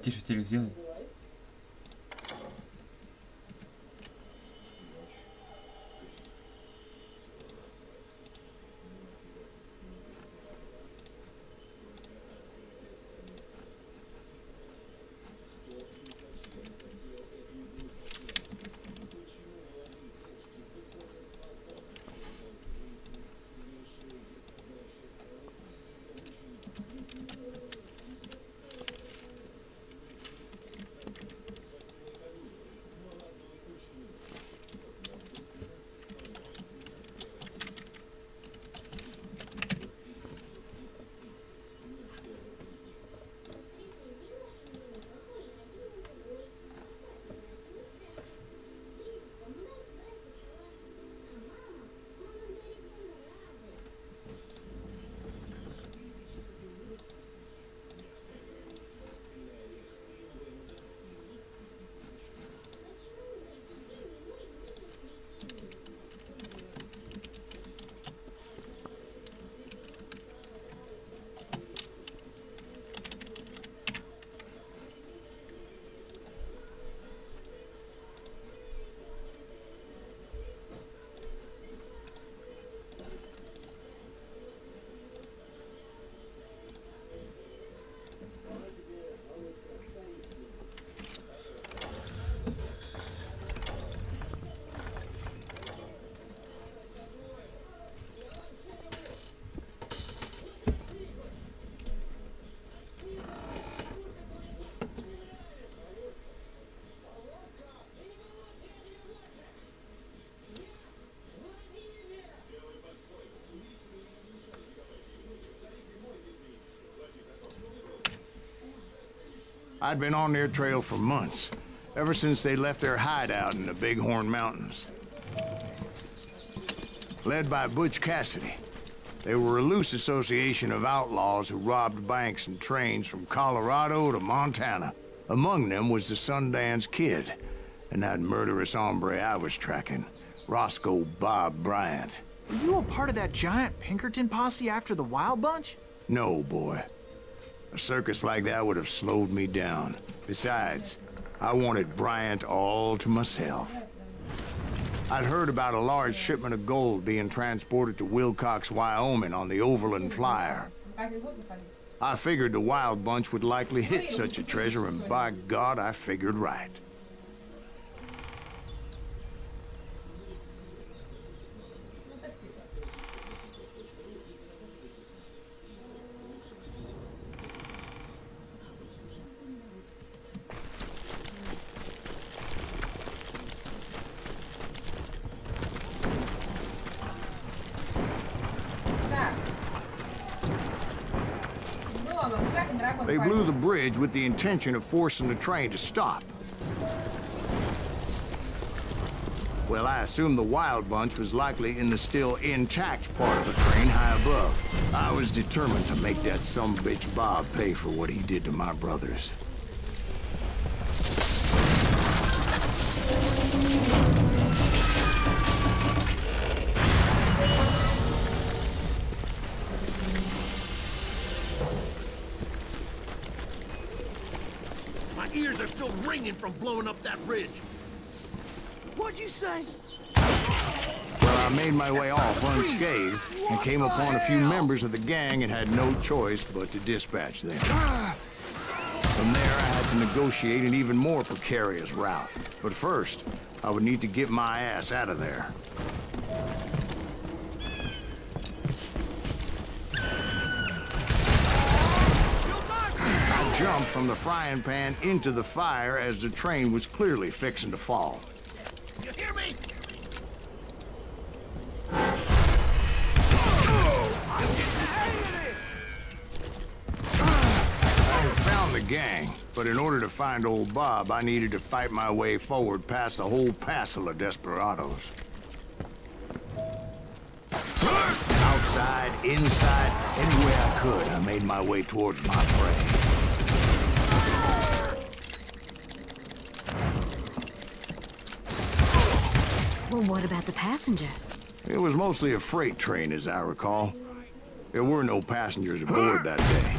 Потише телек сделай. I'd been on their trail for months, ever since they left their hideout in the Bighorn Mountains. Led by Butch Cassidy, they were a loose association of outlaws who robbed banks and trains from Colorado to Montana. Among them was the Sundance Kid, and that murderous hombre I was tracking, Roscoe Bob Bryant. Were you a part of that giant Pinkerton posse after the Wild Bunch? No, boy. A circus like that would have slowed me down. Besides, I wanted Bryant all to myself. I'd heard about a large shipment of gold being transported to Wilcox, Wyoming on the Overland Flyer. I figured the Wild Bunch would likely hit such a treasure, and by God, I figured right. They blew the bridge with the intention of forcing the train to stop. Well, I assumed the Wild Bunch was likely in the still intact part of the train high above. I was determined to make that sumbitch Bob pay for what he did to my brothers. Ears are still ringing from blowing up that ridge. What'd you say? Well, I made my way off unscathed and came upon a few members of the gang and had no choice but to dispatch them. From there, I had to negotiate an even more precarious route. But first, I would need to get my ass out of there. Jumped from the frying pan into the fire as the train was clearly fixing to fall. You hear me? I had found the gang, but in order to find old Bob, I needed to fight my way forward past a whole passel of desperados. Outside, inside, any way I could, I made my way towards my prey. Well, what about the passengers? It was mostly a freight train, as I recall. There were no passengers aboard that day.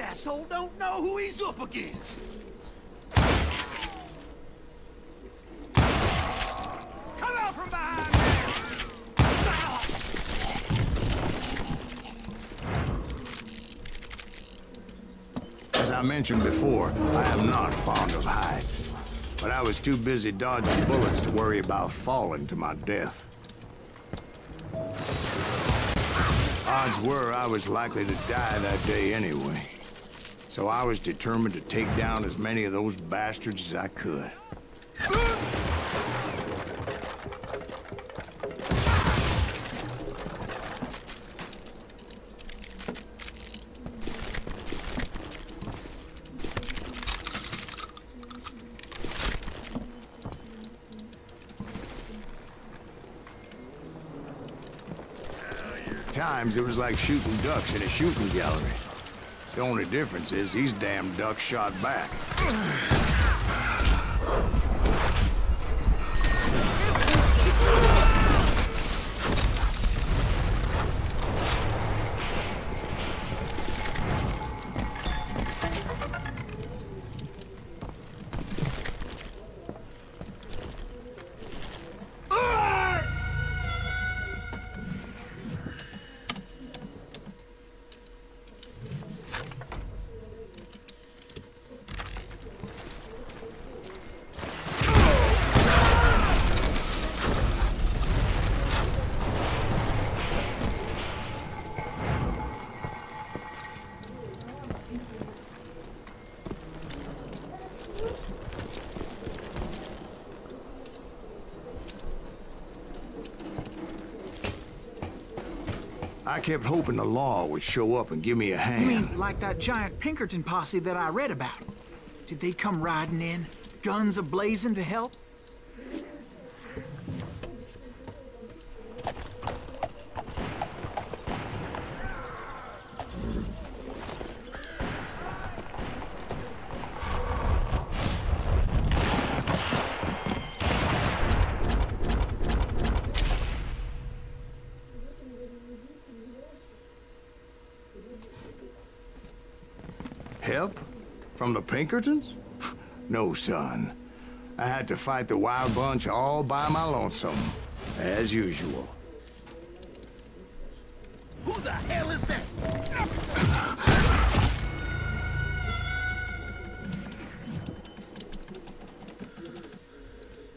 asshole don't know who he's up against. Come out from behind me! As I mentioned before, I am not fond of heights. But I was too busy dodging bullets to worry about falling to my death. Odds were I was likely to die that day anyway. So I was determined to take down as many of those bastards as I could. Times it was like shooting ducks in a shooting gallery. The only difference is these damn ducks shot back. I kept hoping the law would show up and give me a hand. You mean like that giant Pinkerton posse that I read about? Did they come riding in, guns a-blazing to help? Help? From the Pinkertons? No, son. I had to fight the wild bunch all by my lonesome, as usual. Who the hell is that?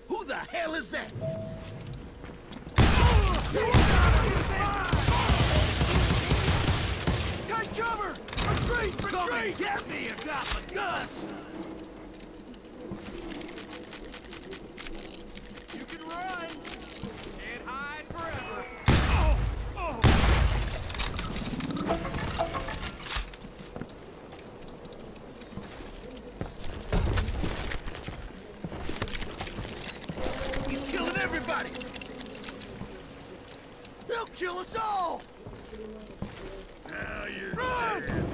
Who the hell is that? Take cover! Retreat! Come and Retreat! get me, you got my guns! You can run! Can't hide forever! Oh! Oh! He's killing everybody! He'll kill us all! Now you're dead.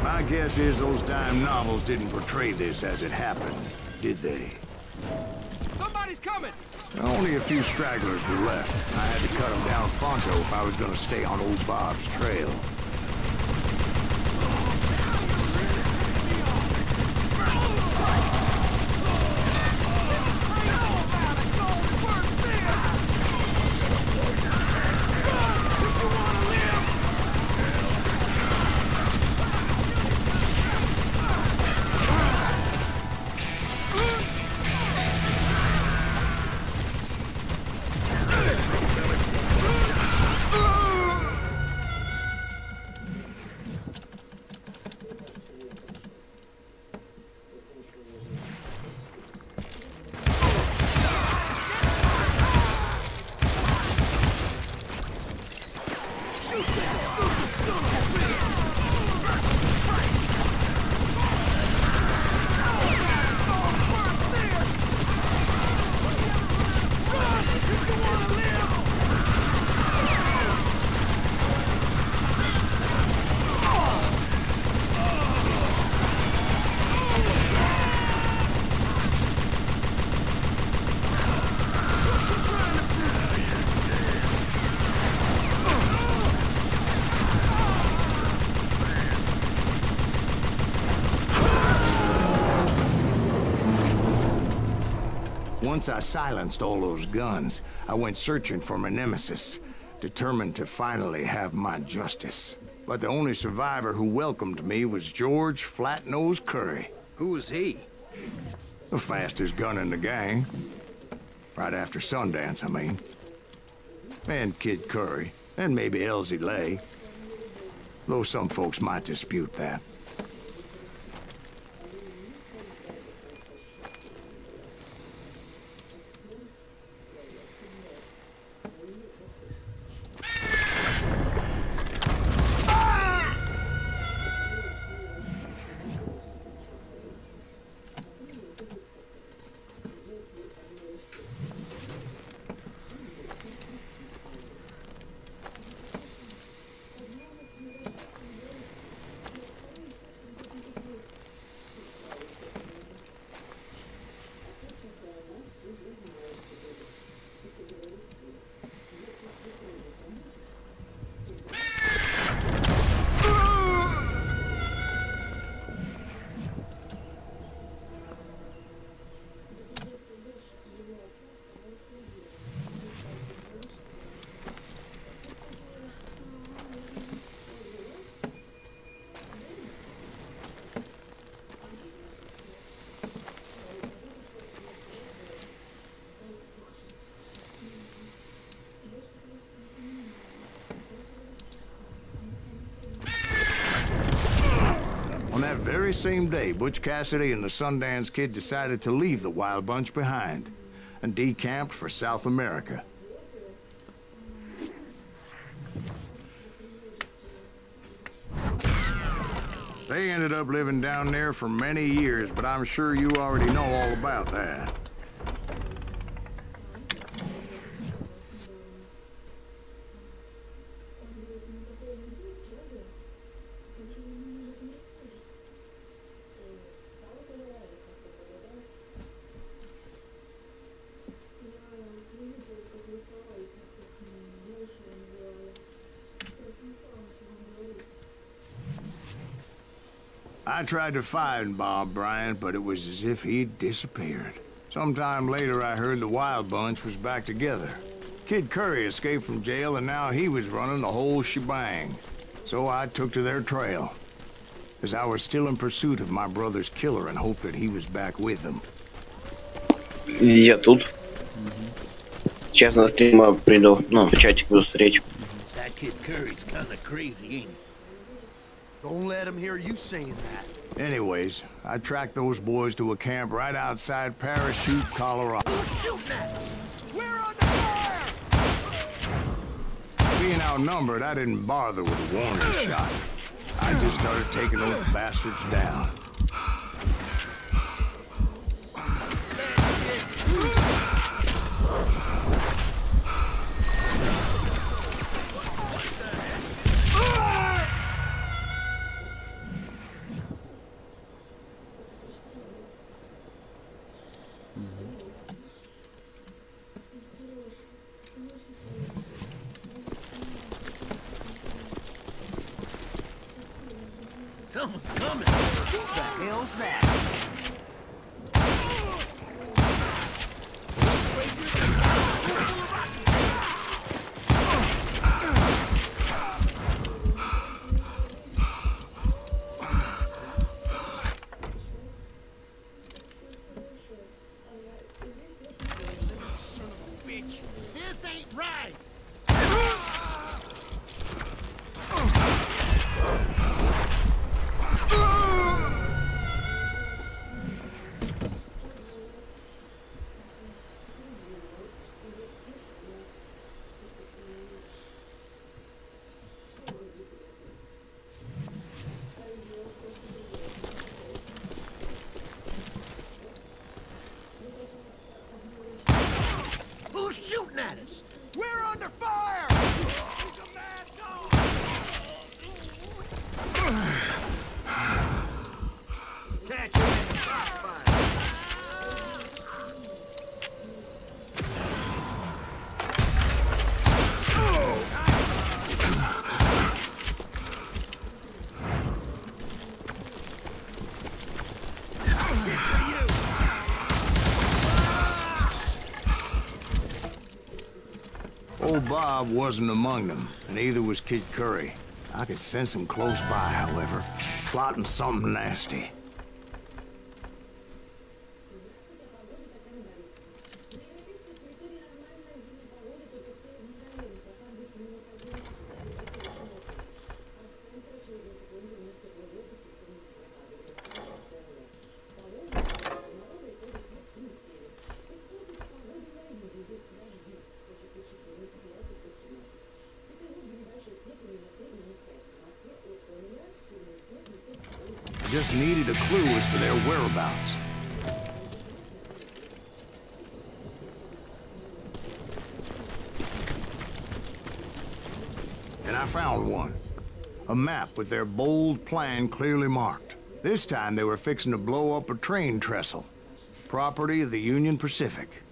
My guess is those dime novels didn't portray this as it happened, did they? Somebody's coming! Only a few stragglers were left. I had to cut them down pronto if I was gonna stay on old Bob's trail. Once I silenced all those guns, I went searching for my nemesis, determined to finally have my justice. But the only survivor who welcomed me was George Flat-Nose Curry. Who was he? The fastest gun in the gang. Right after Sundance, I mean. And Kid Curry, and maybe Elsie Lay. Though some folks might dispute that. On that very same day, Butch Cassidy and the Sundance Kid decided to leave the Wild Bunch behind and decamped for South America. They ended up living down there for many years, but I'm sure you already know all about that. I tried to find Bob Bryant, but it was as if he'd disappeared. Sometime later, I heard the Wild Bunch was back together. Kid Curry escaped from jail, and now he was running the whole shebang. So I took to their trail, as I was still in pursuit of my brother's killer and hoped that he was back with them. Я тут. Сейчас на стрима приду, ну, в чатик буду смотреть. That Kid Curry's kinda crazy, ain't he? Don't let him hear you saying that. Anyways, I tracked those boys to a camp right outside Parachute, Colorado. Who's shooting at us? We're under fire! Being outnumbered, I didn't bother with a warning shot. I just started taking those bastards down. Someone's coming. What the hell's that? Son of a bitch. This ain't right. Who's shooting at us? We're under Old Bob wasn't among them, and neither was Kid Curry. I could sense him close by, however, plotting something nasty. Just needed a clue as to their whereabouts. And I found one. A map with their bold plan clearly marked. This time they were fixing to blow up a train trestle. Property of the Union Pacific.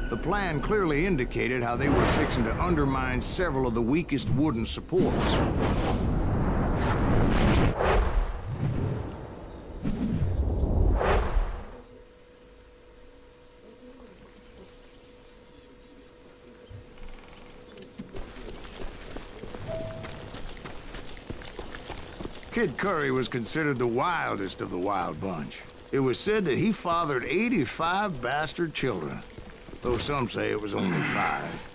The plan clearly indicated how they were fixing to undermine several of the weakest wooden supports. Kid Curry was considered the wildest of the wild bunch. It was said that he fathered 85 bastard children, though some say it was only 5.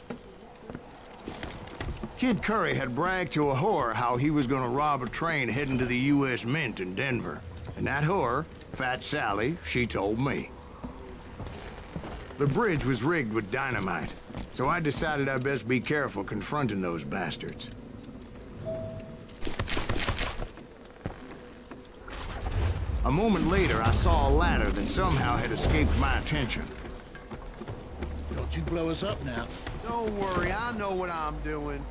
Kid Curry had bragged to a whore how he was gonna rob a train heading to the U.S. Mint in Denver. And that whore, Fat Sally, she told me. The bridge was rigged with dynamite, so I decided I'd best be careful confronting those bastards. A moment later, I saw a ladder that somehow had escaped my attention. Don't you blow us up now. Don't worry, I know what I'm doing.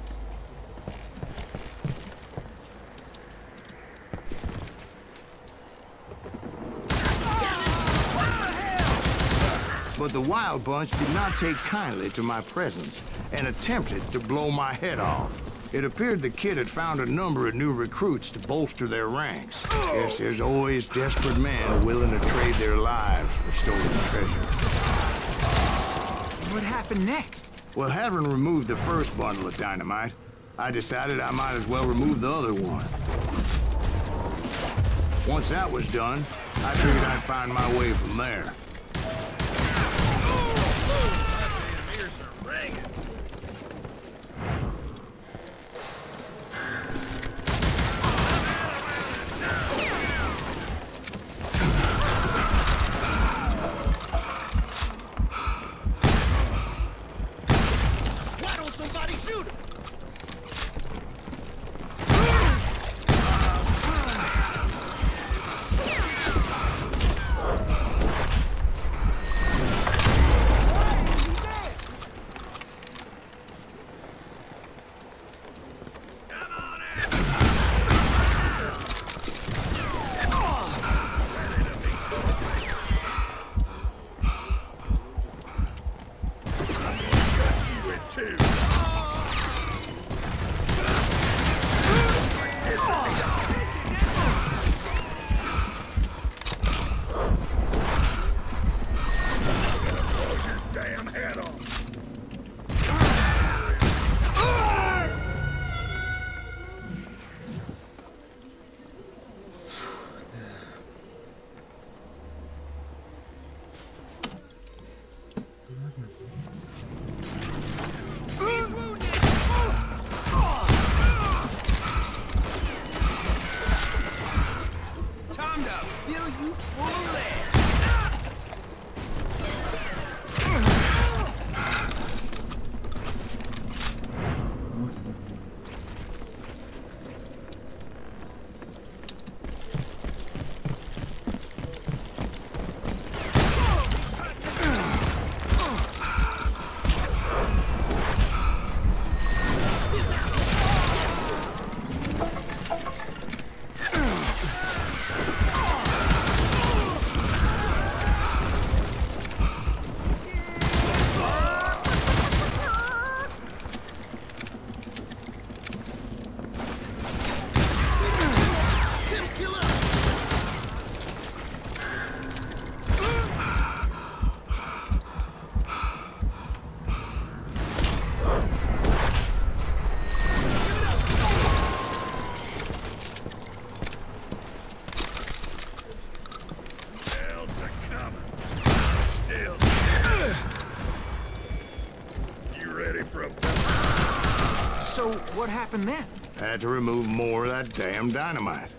But the Wild Bunch did not take kindly to my presence and attempted to blow my head off. It appeared the kid had found a number of new recruits to bolster their ranks. Yes, there's always desperate men willing to trade their lives for stolen treasure. What happened next? Well, having removed the first bundle of dynamite, I decided I might as well remove the other one. Once that was done, I figured I'd find my way from there. So what happened then? Had to remove more of that damn dynamite.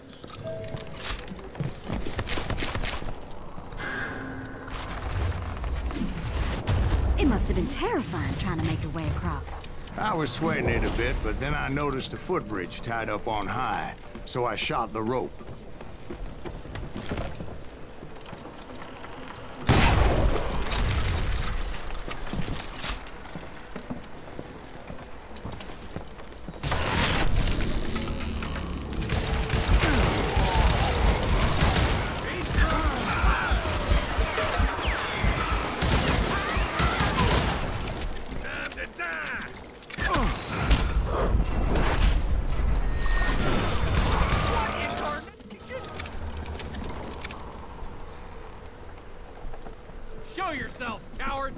It must have been terrifying trying to make your way across. I was sweating it a bit, but then I noticed a footbridge tied up on high, so I shot the rope. Show yourself, coward!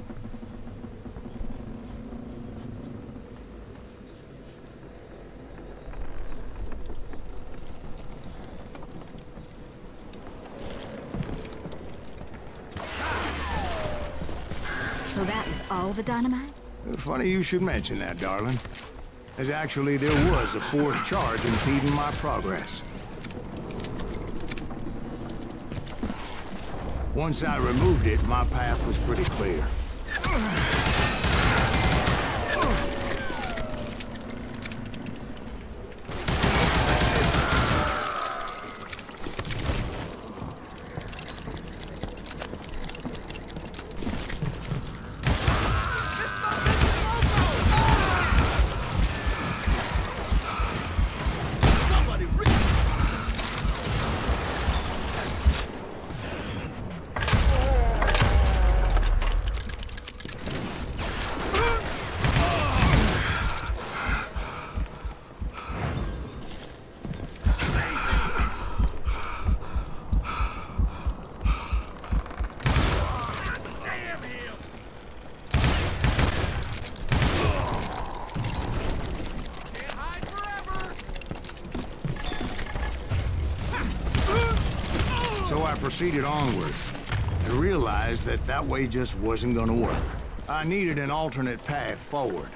So that was all the dynamite? Funny you should mention that, darling. As actually, there was a fourth charge impeding my progress. Once I removed it, my path was pretty clear. So I proceeded onward and realized that that way just wasn't gonna work. I needed an alternate path forward.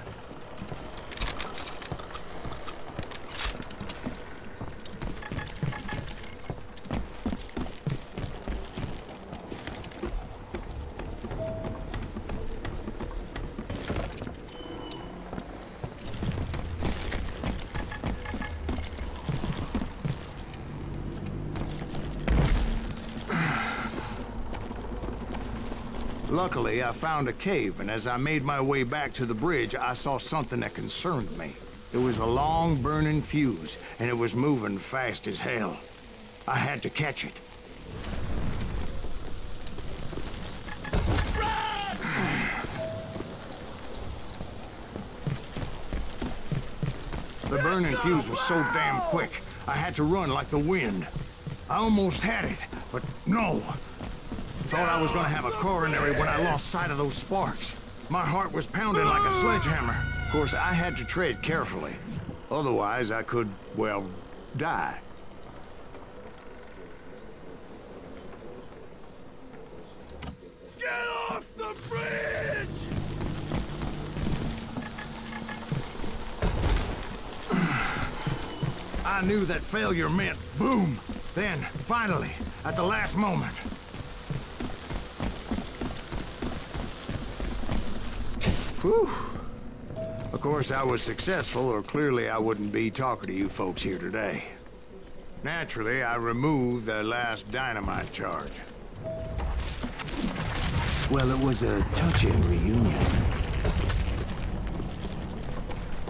Luckily, I found a cave, and as I made my way back to the bridge, I saw something that concerned me. It was a long, burning fuse, and it was moving fast as hell. I had to catch it. The burning fuse was so damn quick, I had to run like the wind. I almost had it, but no. Thought I was gonna have a coronary when I lost sight of those sparks. My heart was pounding like a sledgehammer. Of course, I had to tread carefully. Otherwise, I could, well, die. Get off the bridge! I knew that failure meant boom. Then, finally, at the last moment. Whew. Of course, I was successful, or clearly I wouldn't be talking to you folks here today. Naturally, I removed the last dynamite charge. Well, it was a touching reunion.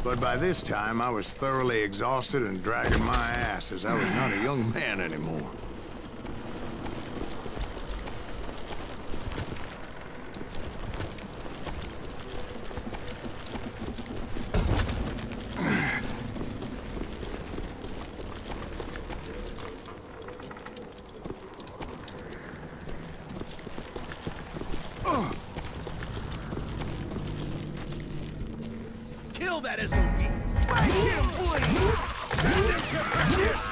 But by this time, I was thoroughly exhausted and dragging my ass as I was not a young man anymore. Kill that SOB! Make him bleed! Send him to practice!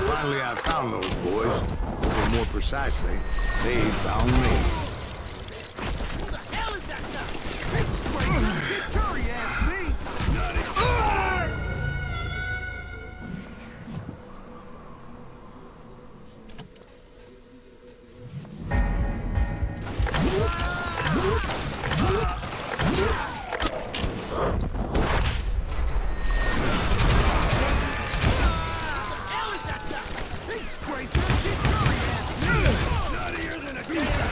Finally, I found those boys. Or more precisely, they found me. Who the hell is that guy? It's crazy! Kid Curry asked me! Not He's crazy. Get Curry ass me. Nuttier than a cat.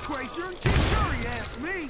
Crazier and King Curry asked me.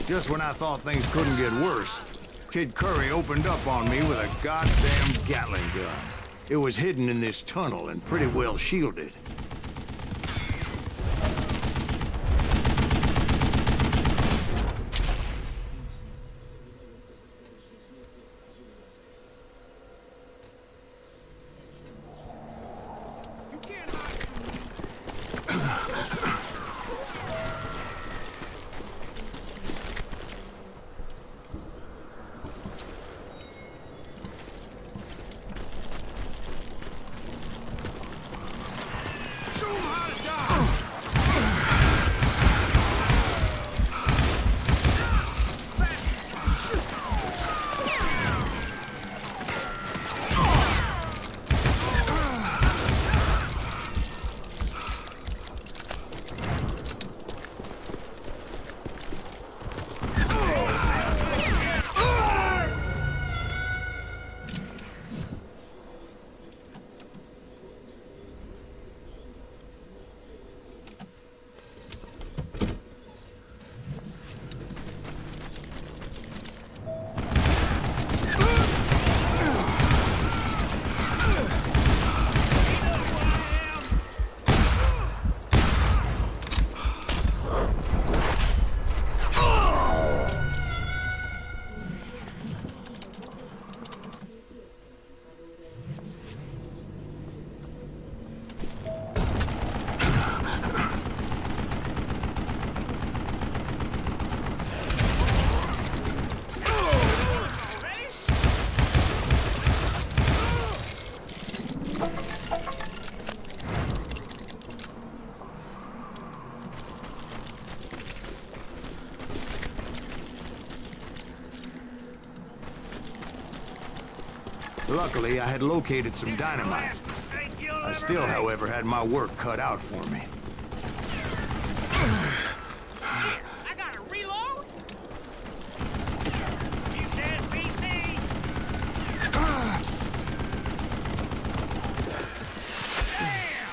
Just when I thought things couldn't get worse, Kid Curry opened up on me with a goddamn Gatling gun. It was hidden in this tunnel and pretty well shielded. Luckily, I had located some dynamite. I still, however, had my work cut out for me. I gotta reload? You can't beat me! Damn!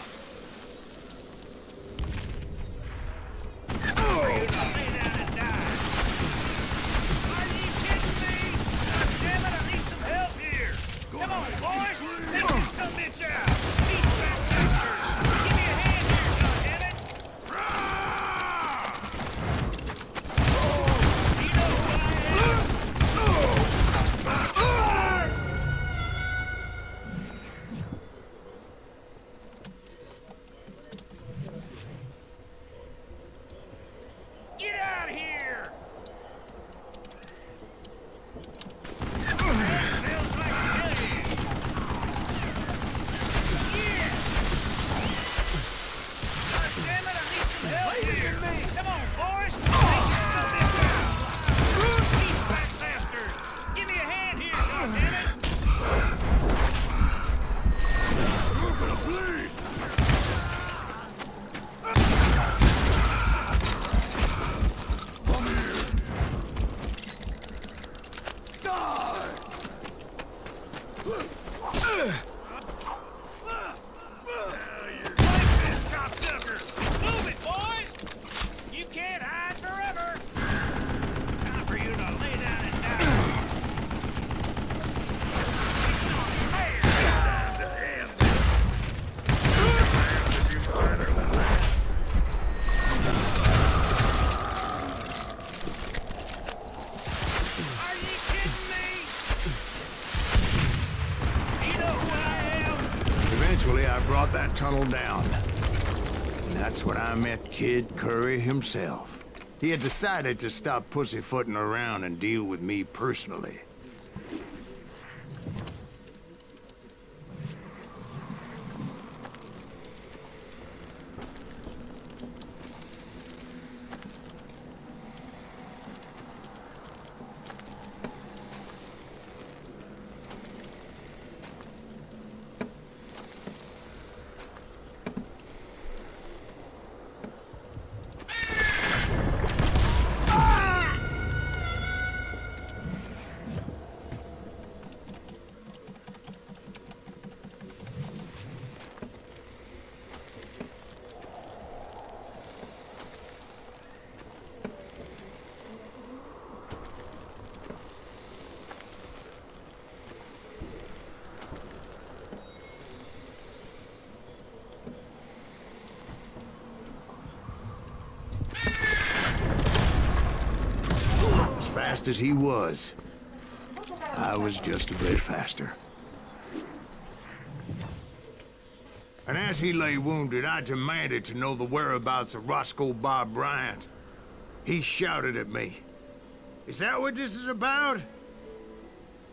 Lay down and die. Are you kidding me? Damn it, I need some help here! Come on, boys! Take this some bitch out! Beat that bastard! Give me a hand here, goddammit! You know who I am? Get out of here! Smells like a cave. Yeah! God damn it, I need some help here! Come on, boys! Take this son of a bitch out! These fat bastards! Give me a hand here, goddammit! You're gonna bleed. Come here. Die. Like this, cocksucker! tunnel down. And that's when I met Kid Curry himself. He had decided to stop pussyfooting around and deal with me personally. Fast as he was, I was just a bit faster. And as he lay wounded, I demanded to know the whereabouts of Roscoe Bob Bryant. He shouted at me. "Is that what this is about?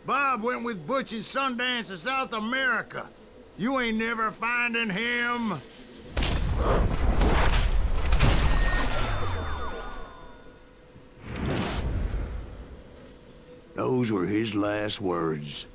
Bob went with Butch's Sundance to South America. You ain't never finding him." Those were his last words.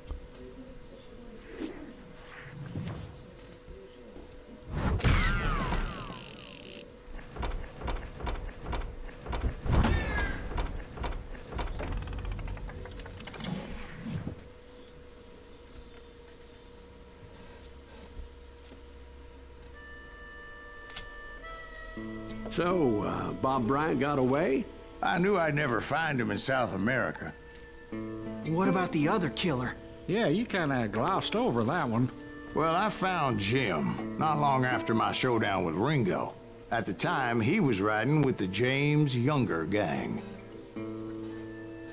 So, Bob Bryant got away? I knew I'd never find him in South America. What about the other killer? Yeah, you kinda glossed over that one. Well, I found Jim not long after my showdown with Ringo. At the time, he was riding with the James Younger gang.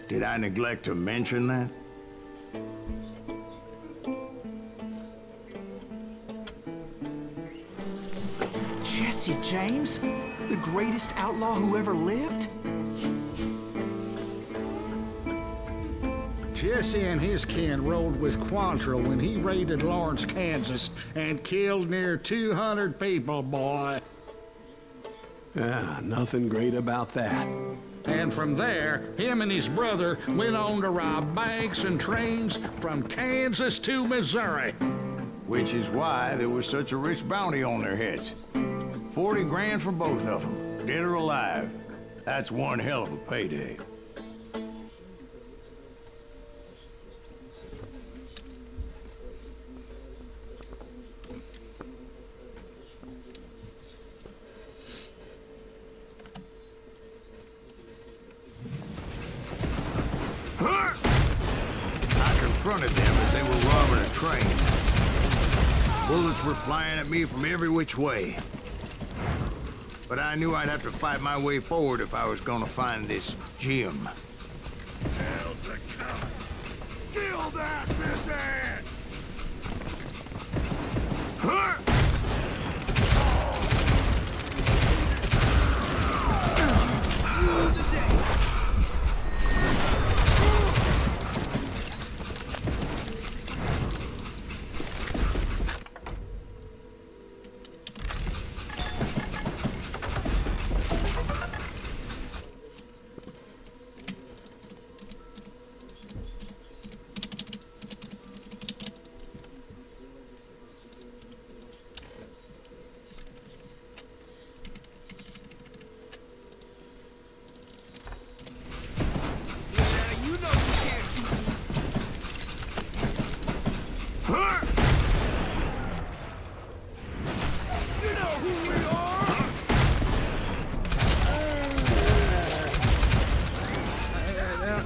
Did I neglect to mention that? Jesse James? The greatest outlaw who ever lived? Jesse and his kin rode with Quantrill when he raided Lawrence, Kansas, and killed near 200 people, boy. Ah, nothing great about that. And from there, him and his brother went on to rob banks and trains from Kansas to Missouri. Which is why there was such a rich bounty on their heads. 40 grand for both of them, dead or alive. That's one hell of a payday. Confronted them as they were robbing a train. Bullets were flying at me from every which way. But I knew I'd have to fight my way forward if I was gonna find this Jim. Hell's a cow. Kill that missant! Rule the day!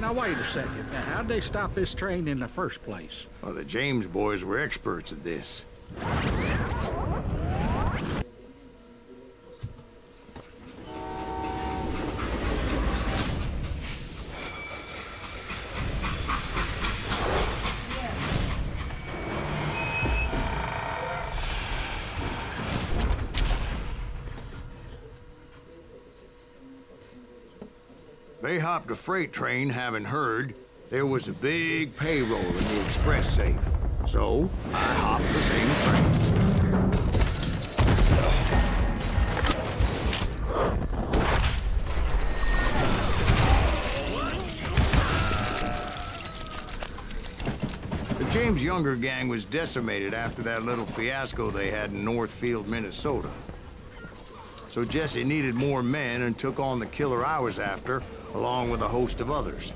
Now, wait a second. Now, how'd they stop this train in the first place? Well, the James boys were experts at this. They hopped a freight train having heard there was a big payroll in the express safe. So, I hopped the same train. The James Younger gang was decimated after that little fiasco they had in Northfield, Minnesota. So Jesse needed more men and took on the killer I was after, along with a host of others.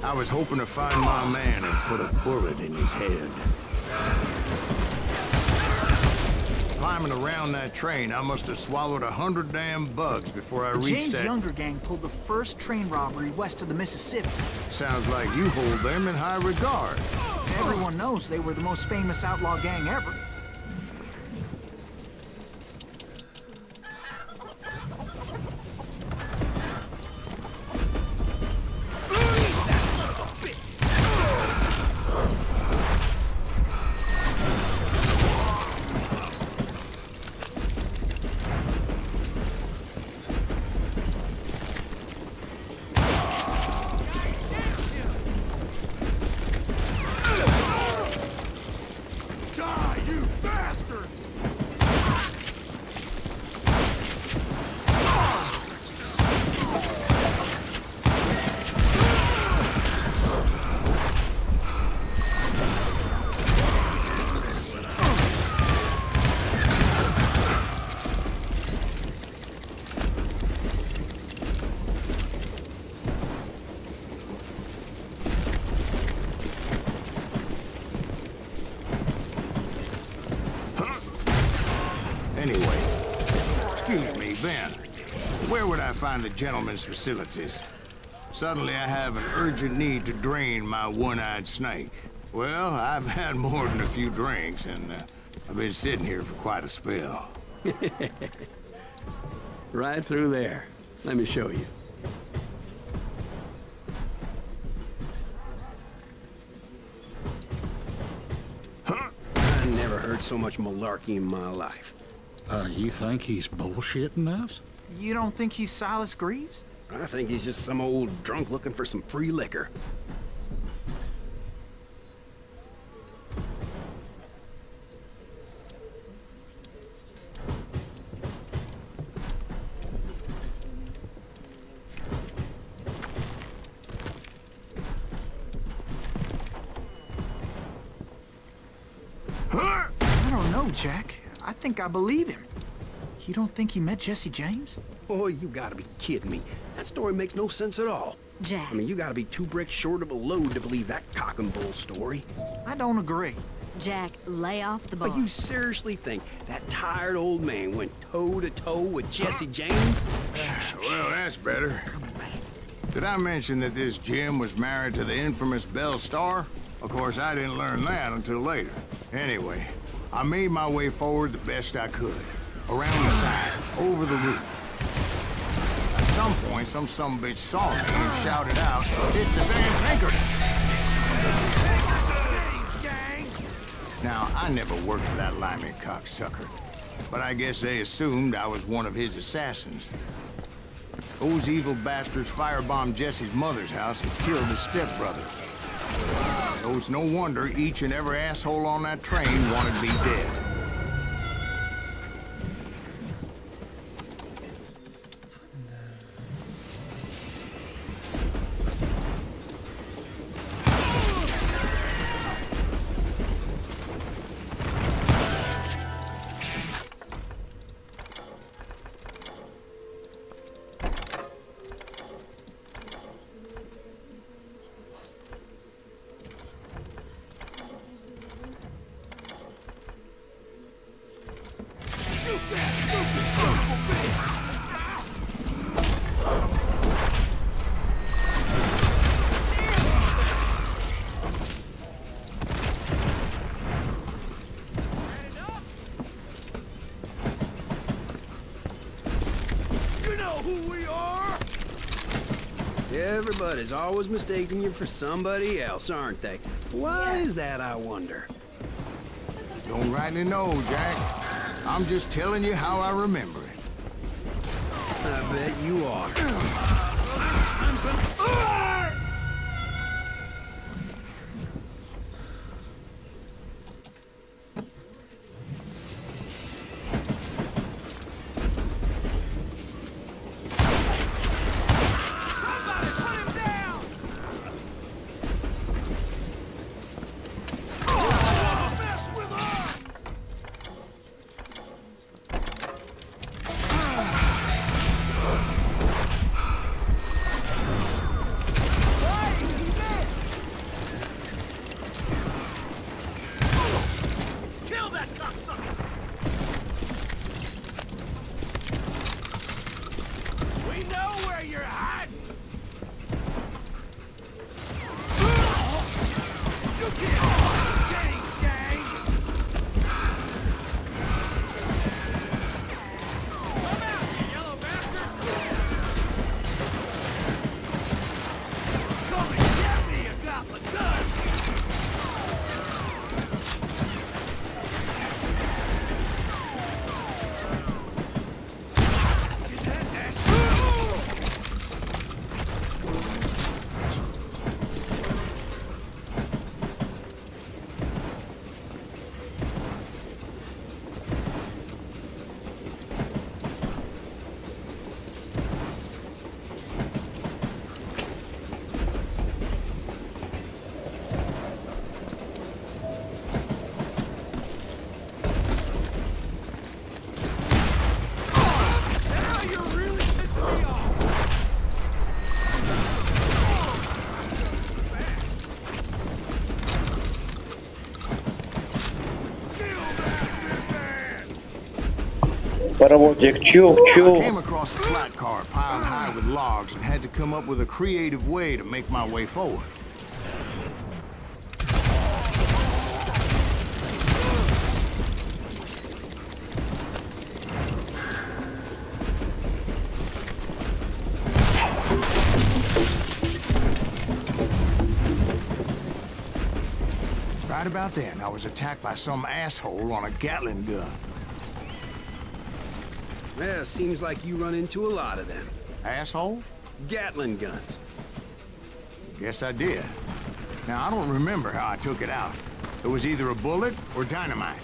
I was hoping to find my man and put a bullet in his head. Climbing around that train, I must have swallowed 100 damn bugs before I reached James that... Younger gang pulled the first train robbery west of the Mississippi. Sounds like you hold them in high regard. Everyone knows they were the most famous outlaw gang ever. Excuse me, Ben. Where would I find the gentleman's facilities? Suddenly I have an urgent need to drain my one-eyed snake. Well, I've had more than a few drinks, and I've been sitting here for quite a spell. Right through there. Let me show you. I never heard so much malarkey in my life. You think he's bullshitting us? You don't think he's Silas Greaves? I think he's just some old drunk looking for some free liquor. I don't know, Jack. I think I believe him. You don't think he met Jesse James? Oh, you gotta be kidding me. That story makes no sense at all. Jack. I mean, you gotta be 2 bricks short of a load to believe that cock and bull story. I don't agree. Jack, lay off the bar. But you seriously think that tired old man went toe-to-toe with Jesse James? Well, that's better. Did I mention that this Jim was married to the infamous Belle Starr? Of course, I didn't learn that until later. Anyway, I made my way forward the best I could. Around the sides, over the roof. At some point, some sumbitch saw me and shouted out, "It's a damn Pinkerton!" Now, I never worked for that limey cocksucker, but I guess they assumed I was one of his assassins. Those evil bastards firebombed Jesse's mother's house and killed his stepbrother. So it's no wonder each and every asshole on that train wanted me dead. Shoot that stupid son of a bitch! You know who we are? Everybody's always mistaking you for somebody else, aren't they? Why is that, I wonder? Don't rightly know, Jack. I'm just telling you how I remember it. I bet you are. Паровозик, I чух-чух. came across a flat car piled high with logs and had to come up with a creative way to make my way forward. Right about then, I was attacked by some asshole on a Gatling gun. Yeah, seems like you run into a lot of them. Asshole? Gatling guns. Guess I did. Now, I don't remember how I took it out. It was either a bullet or dynamite.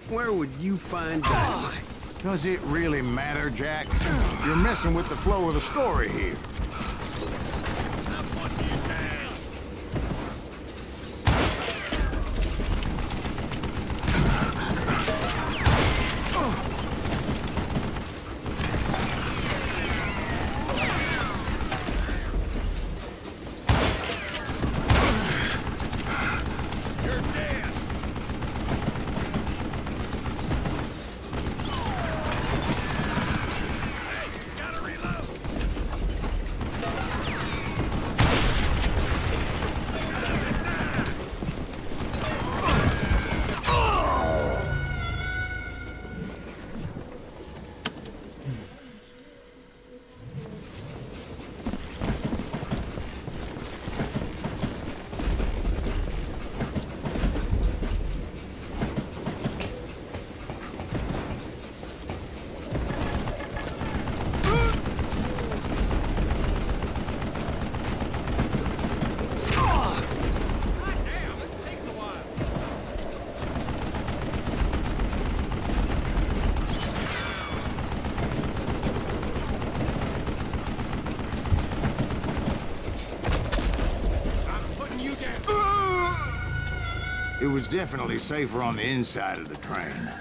Where would you find dynamite? Does it really matter, Jack? You're messing with the flow of the story here. It was definitely safer on the inside of the train.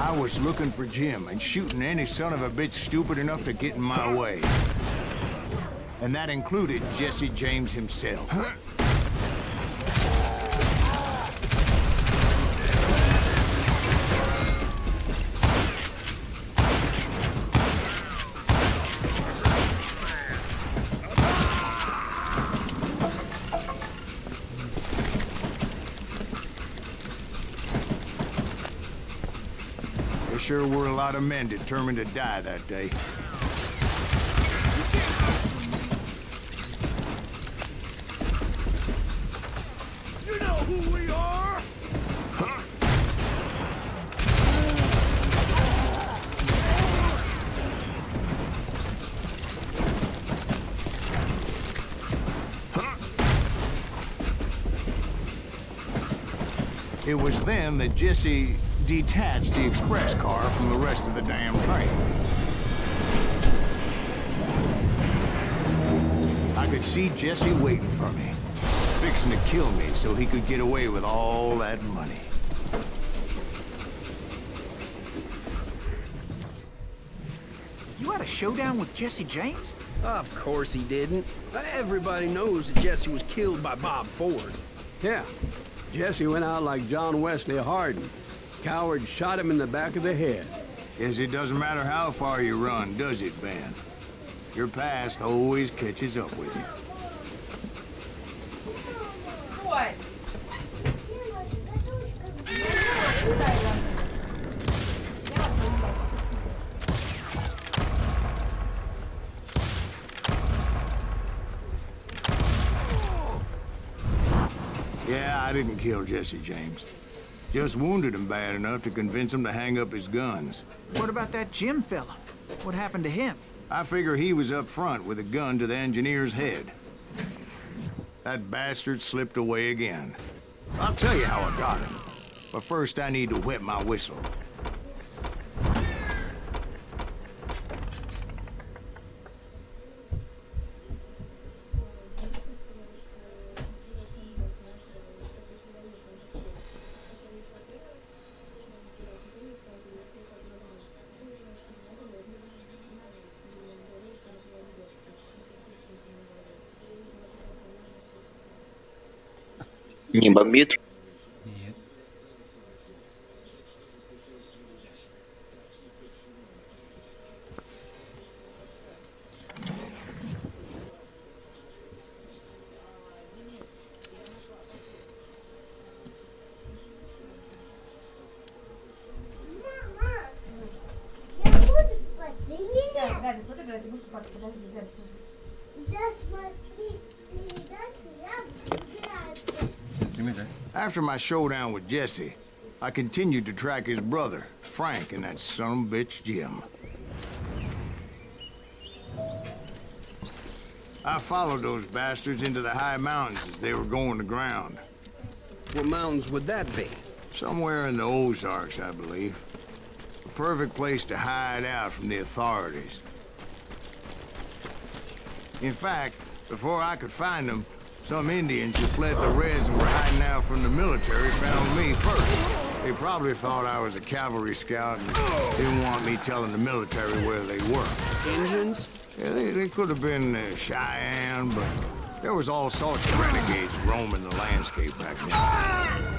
I was looking for Jim and shooting any son of a bitch stupid enough to get in my way. And that included Jesse James himself. There sure were a lot of men determined to die that day. You know who we are? It was then that Jesse detached the express car from the rest of the damn train. I could see Jesse waiting for me, fixing to kill me so he could get away with all that money. You had a showdown with Jesse James? Of course he didn't. Everybody knows that Jesse was killed by Bob Ford. Yeah. Jesse went out like John Wesley Hardin. Coward shot him in the back of the head. Guess it doesn't matter how far you run, does it, Ben? Your past always catches up with you. What? Yeah, I didn't kill Jesse James. Just wounded him bad enough to convince him to hang up his guns. What about that Jim fella? What happened to him? I figure he was up front with a gun to the engineer's head. That bastard slipped away again. I'll tell you how I got him. But first I need to wet my whistle. Не бомбит? Нет. Я буду спать, да нет? Габи, буду играть, буду спать, подожди, Габи. Да смотри, передачу я буду играть. After my showdown with Jesse, I continued to track his brother, Frank, and that son of a bitch, Jim. I followed those bastards into the high mountains as they were going to ground. What mountains would that be? Somewhere in the Ozarks, I believe. A perfect place to hide out from the authorities. In fact, before I could find them, some Indians who fled the Reds and were hiding out from the military found me first. They probably thought I was a cavalry scout and didn't want me telling the military where they were. Indians? Yeah, they could have been Cheyenne, but there was all sorts of renegades roaming the landscape back then.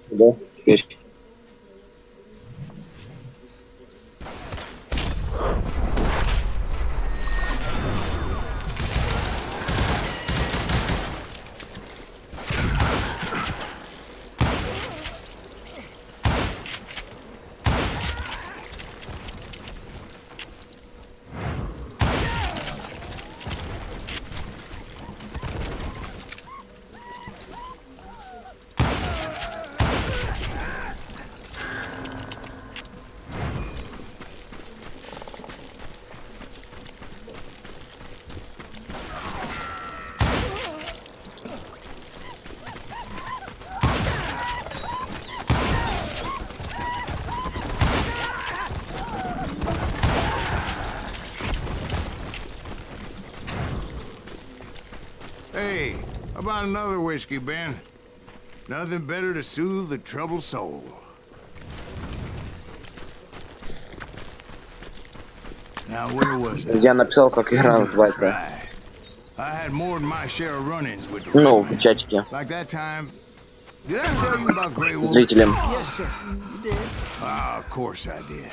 Да, теперь. How about another whiskey, Ben? Nothing better to soothe the troubled soul. Now, where was I? Я написал, как игра называется. I had more than my share of run-ins with the Ну, Red Man. в чатике. Like that time. Did I tell you about Grey Wolf? Зрителям. Yes, sir. You did. Ah, of course I did.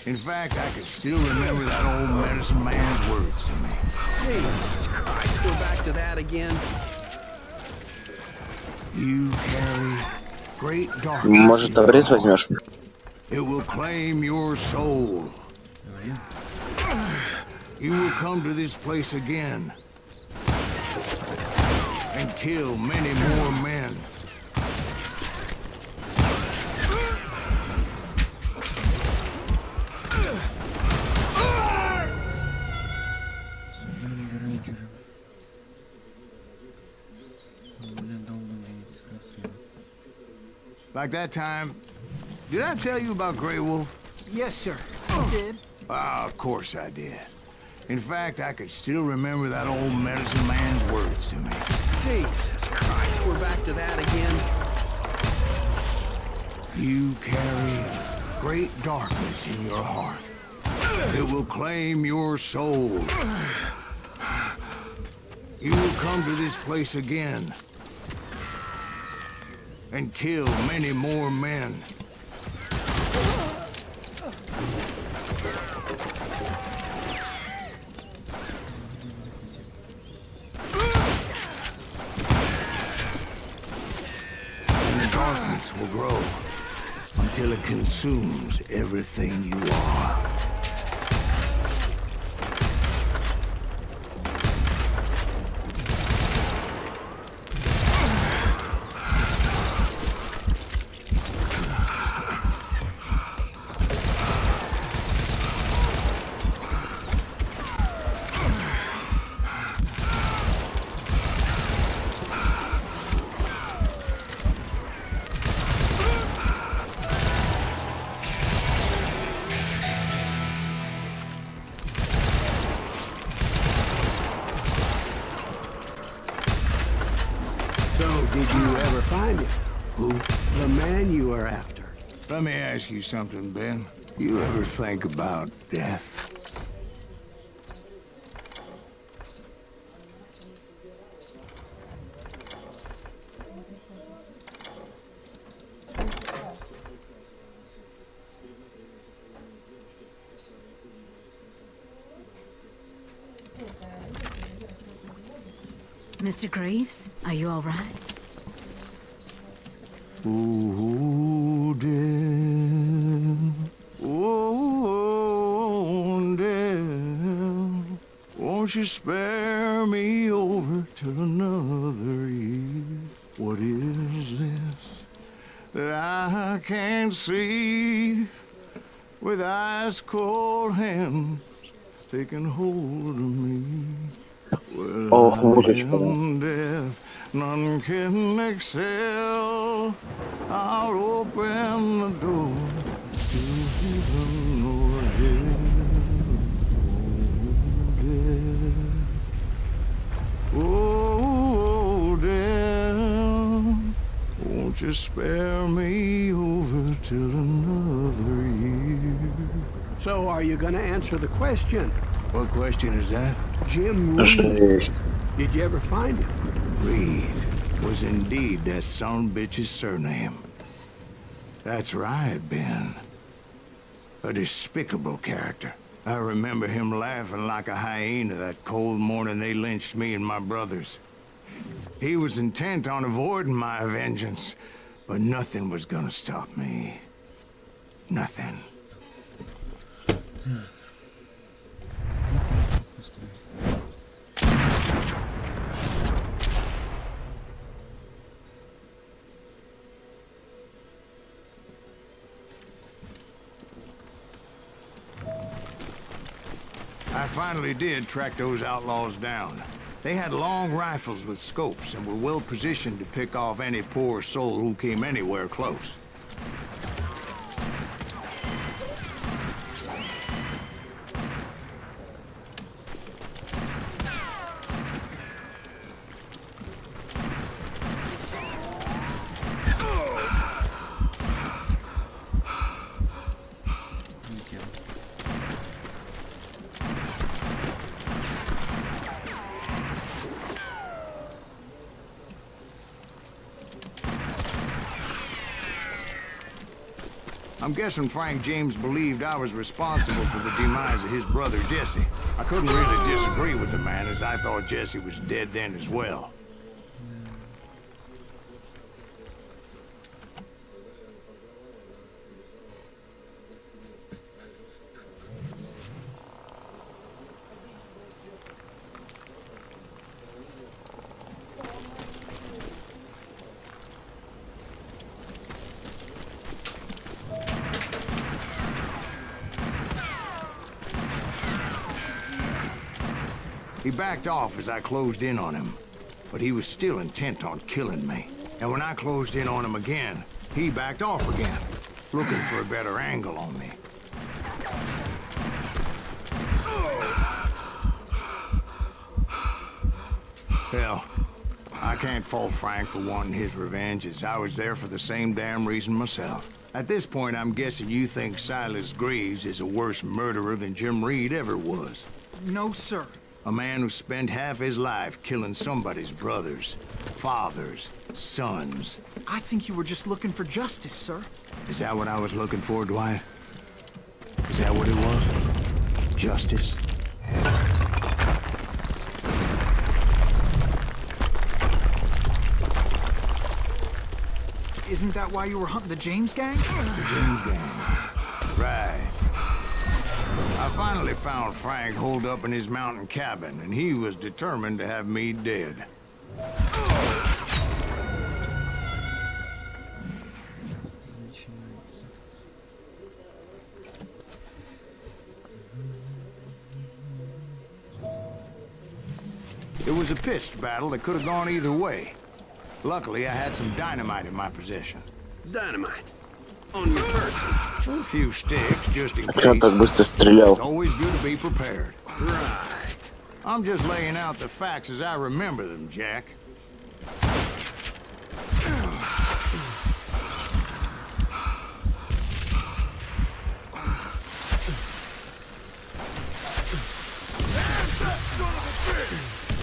In fact, I could still remember that old medicine man's words to me. Jesus Christ, we're back to that again. You carry great darkness. Может, обрез возьмешь? It will claim your soul. You will come to this place again and kill many more men. Like that time. Did I tell you about Grey Wolf? Yes, sir. You did. Ah, of course I did. In fact, I could still remember that old medicine man's words to me. Jesus Christ, we're back to that again. You carry great darkness in your heart. It will claim your soul. You will come to this place again and kill many more men. And the darkness will grow until it consumes everything you are. So, did you ever find him? Who? The man you were after. Let me ask you something, Ben. You ever think about death? Mr. Greaves, are you all right? Ooh, death. Oh, death. Won't you spare me over till another year? What is this that I can't see with ice cold hands taking hold of me? Well, I am death, none can excel. I'll open the door to heaven or hell. Oh, death, won't you spare me over till another year? So, are you gonna answer the question? What question is that? Jim Reed. Did you ever find him? Reed was indeed that son of a bitch's surname. That's right, Ben. A despicable character. I remember him laughing like a hyena that cold morning they lynched me and my brothers. He was intent on avoiding my vengeance, but nothing was gonna stop me. Nothing. I finally did track those outlaws down. They had long rifles with scopes and were well positioned to pick off any poor soul who came anywhere close. I'm guessing Frank James believed I was responsible for the demise of his brother Jesse. I couldn't really disagree with the man, as I thought Jesse was dead then as well. He backed off as I closed in on him, but he was still intent on killing me. And when I closed in on him again, he backed off again, looking for a better angle on me. Hell, I can't fault Frank for wanting his revenge, as I was there for the same damn reason myself. At this point, I'm guessing you think Silas Greaves is a worse murderer than Jim Reed ever was. No, sir. A man who spent half his life killing somebody's brothers, fathers, sons. I think you were just looking for justice, sir. Is that what I was looking for, Dwight? Is that what it was? Justice? Isn't that why you were hunting the James gang? The James gang. Right. I finally found Frank holed up in his mountain cabin, and he was determined to have me dead. It was a pitched battle that could have gone either way. Luckily, I had some dynamite in my possession. Dynamite? On your person? A few sticks, just in Как он case. так быстро стрелял? It's always good to be prepared. Right. I'm just laying out the facts as I remember them, Jack.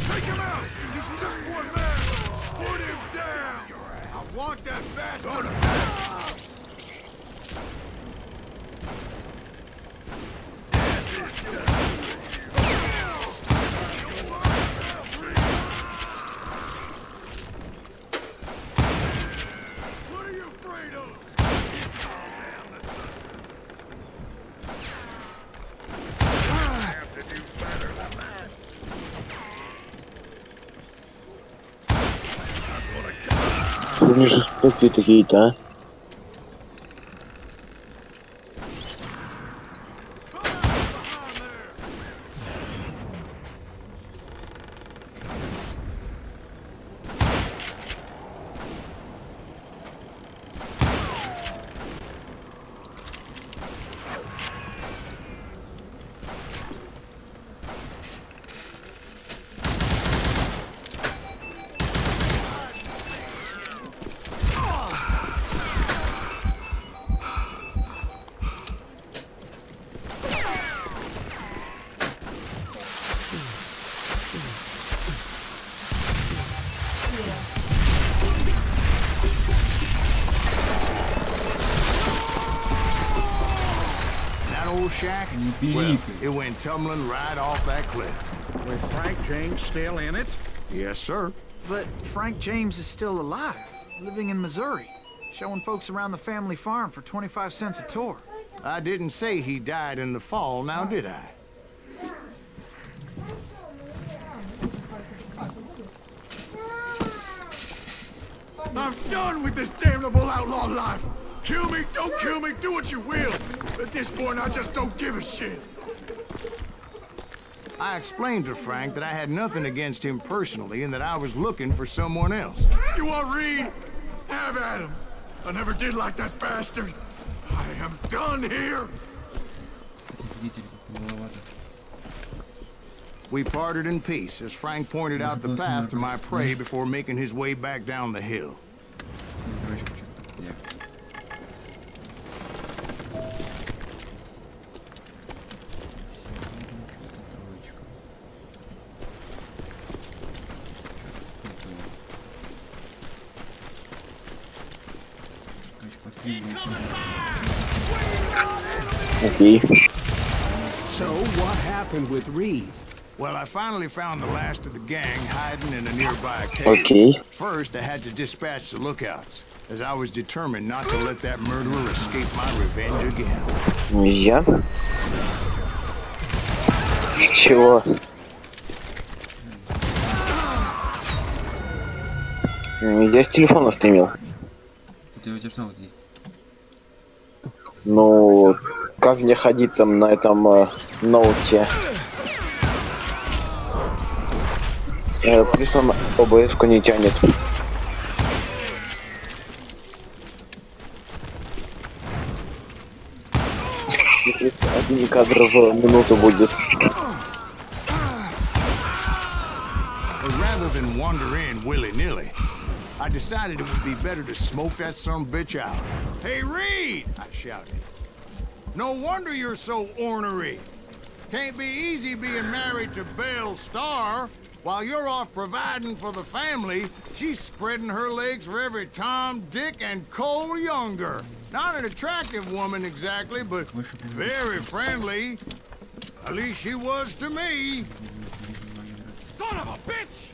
Take him out! He's just one man! Put him down! I want that bastard! What are you afraid of? I have to do better than that. Они жестокие такие-то, а? Shack? Well, it went tumbling right off that cliff. With Frank James still in it? Yes, sir. But Frank James is still alive, living in Missouri, showing folks around the family farm for 25 cents a tour. I didn't say he died in the fall, now did I? I'm done with this damnable outlaw life! Kill me, don't kill me, do what you will! At this point, I just don't give a shit! I explained to Frank that I had nothing against him personally and that I was looking for someone else. You want Reed? Have at him! I never did like that bastard! I am done here! We parted in peace as Frank pointed out the path to my prey before making his way back down the hill. Окей. So what happened with Reed? Well, I finally found the last of the gang hiding in a nearby cave. Окей. First, I had to dispatch the lookouts, as I was determined not to let that murderer escape my revenge again. Я? Чего? Я с телефона стримил. У тебя что вот есть? Ну, как мне ходить там на этом ноуте? Плюс он ОБС-ку не тянет. Один кадр в минуту будет. Rather than wander in willy-nilly, I decided it would be better to smoke that son of a bitch out. Hey, Reed! I shouted. No wonder you're so ornery. Can't be easy being married to Belle Starr. While you're off providing for the family, she's spreading her legs for every Tom, Dick, and Cole Younger. Not an attractive woman exactly, but very friendly. At least she was to me. Son of a bitch!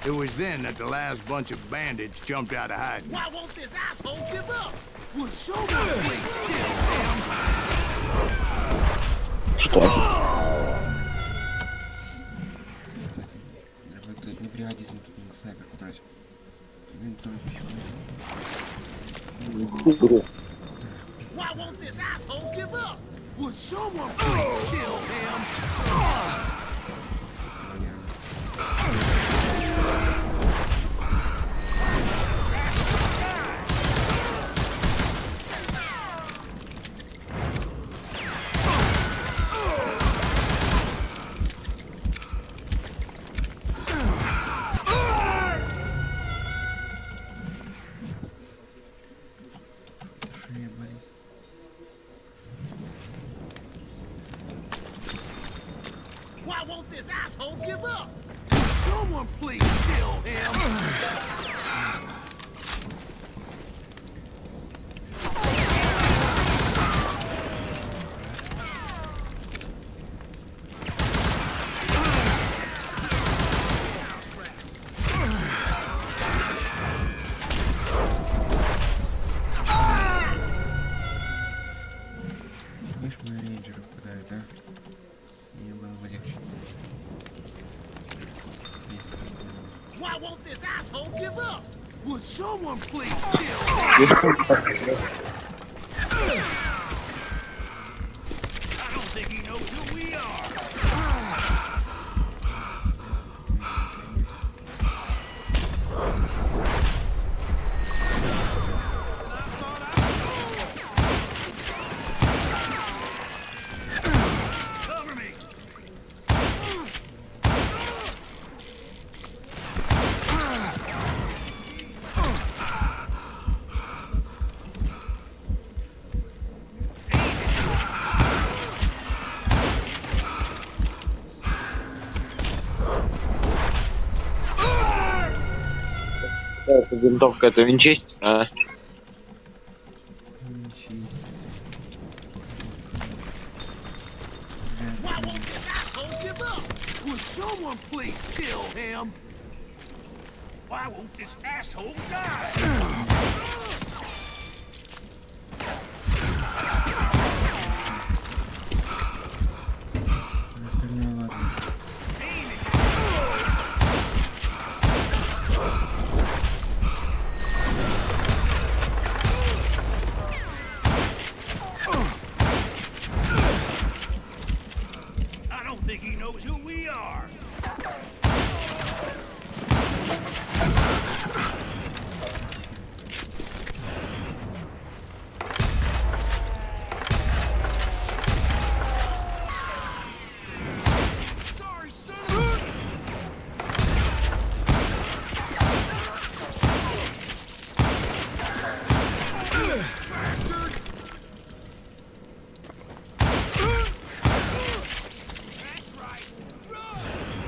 It was then that the last bunch of bandits jumped out of hiding. Why won't this asshole give up? Would someone please kill him? Что? Тут не приводись, тут не снайперку брать. Why won't this asshole give up? Would someone please kill him? Why won't this asshole give up? Would someone please kill him? Видишь, мои рейнджеры попадают, да? С ними было бы легче. Why won't this asshole give up? Would someone please kill him? I don't think he knows who we are. Cover me. Это винтовка, это винчестер, а? Why won't this asshole give up? Would someone please kill him? Why won't this asshole die? Остальное ладно. I don't think he knows who we are. Sorry, son of a bastard! That's right. Run!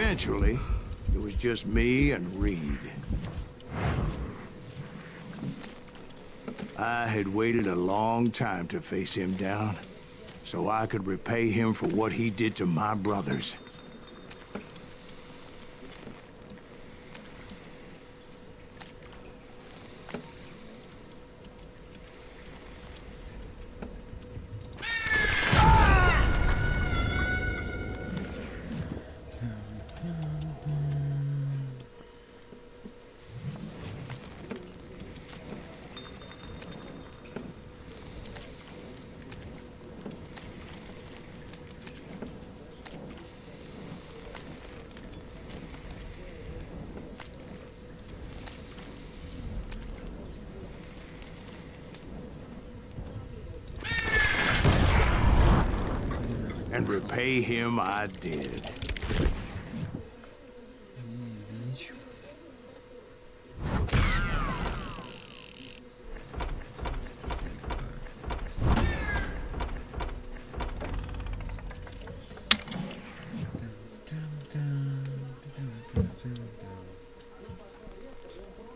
Eventually, it was just me and Reed. I had waited a long time to face him down, so I could repay him for what he did to my brothers. And repay him I did.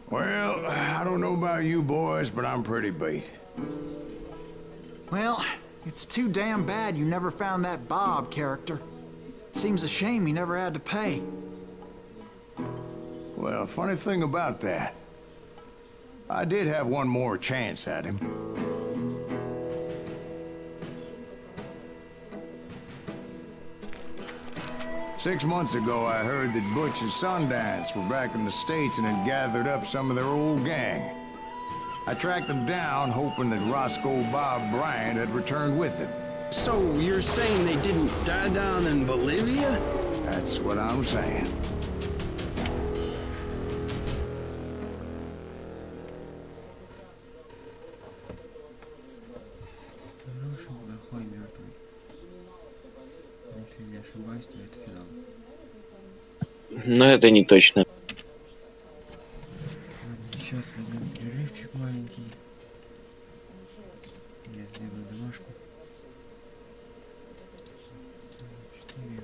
Well, I don't know about you boys, but I'm pretty beat. Well, it's too damn bad you never found that Bob character. Seems a shame he never had to pay. Well, funny thing about that, I did have one more chance at him. Six months ago, I heard that Butch and Sundance were back in the States and had gathered up some of their old gang. I tracked them down, hoping that Roscoe Bob Bryant had returned with them. So you're saying they didn't die down in Bolivia? That's what I'm saying. Хороший, плохой, мертвый. Если я ошибаюсь, то это финал. Но это не точно. Сейчас возьмем перерывчик маленький. Я сделаю домашку. 4.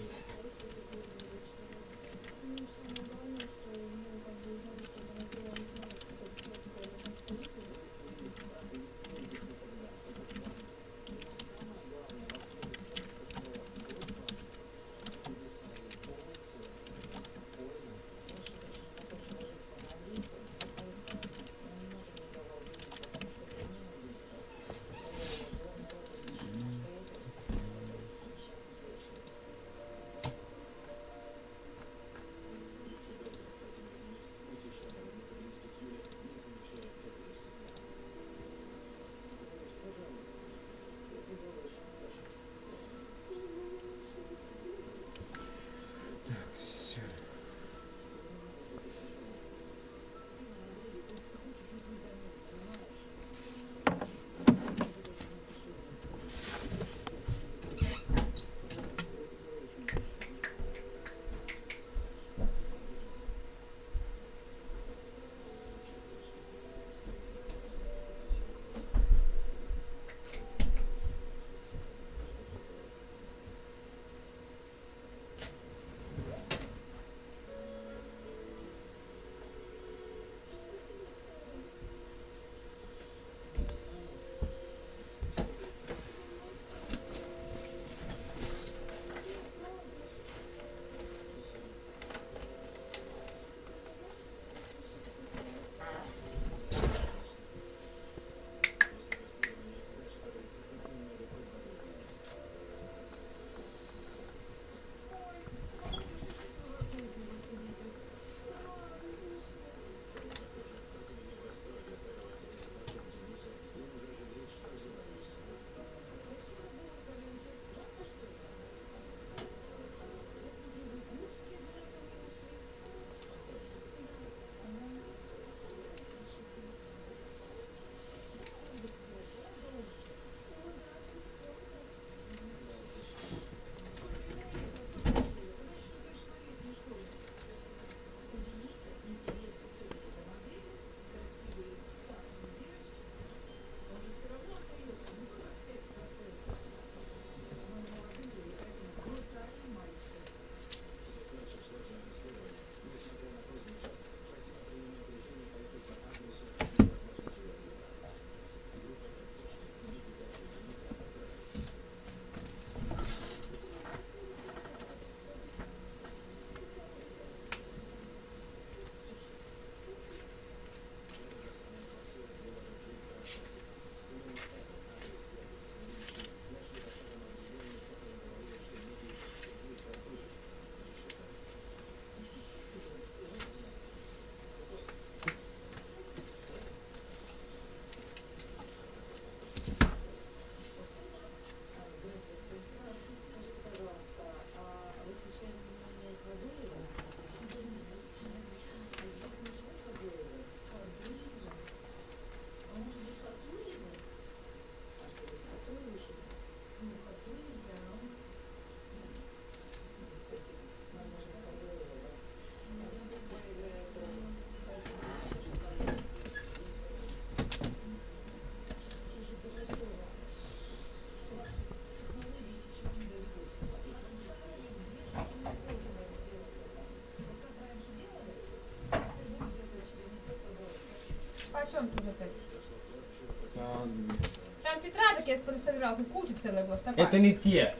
тетрадок я собирал, кучу целую была. Это не те.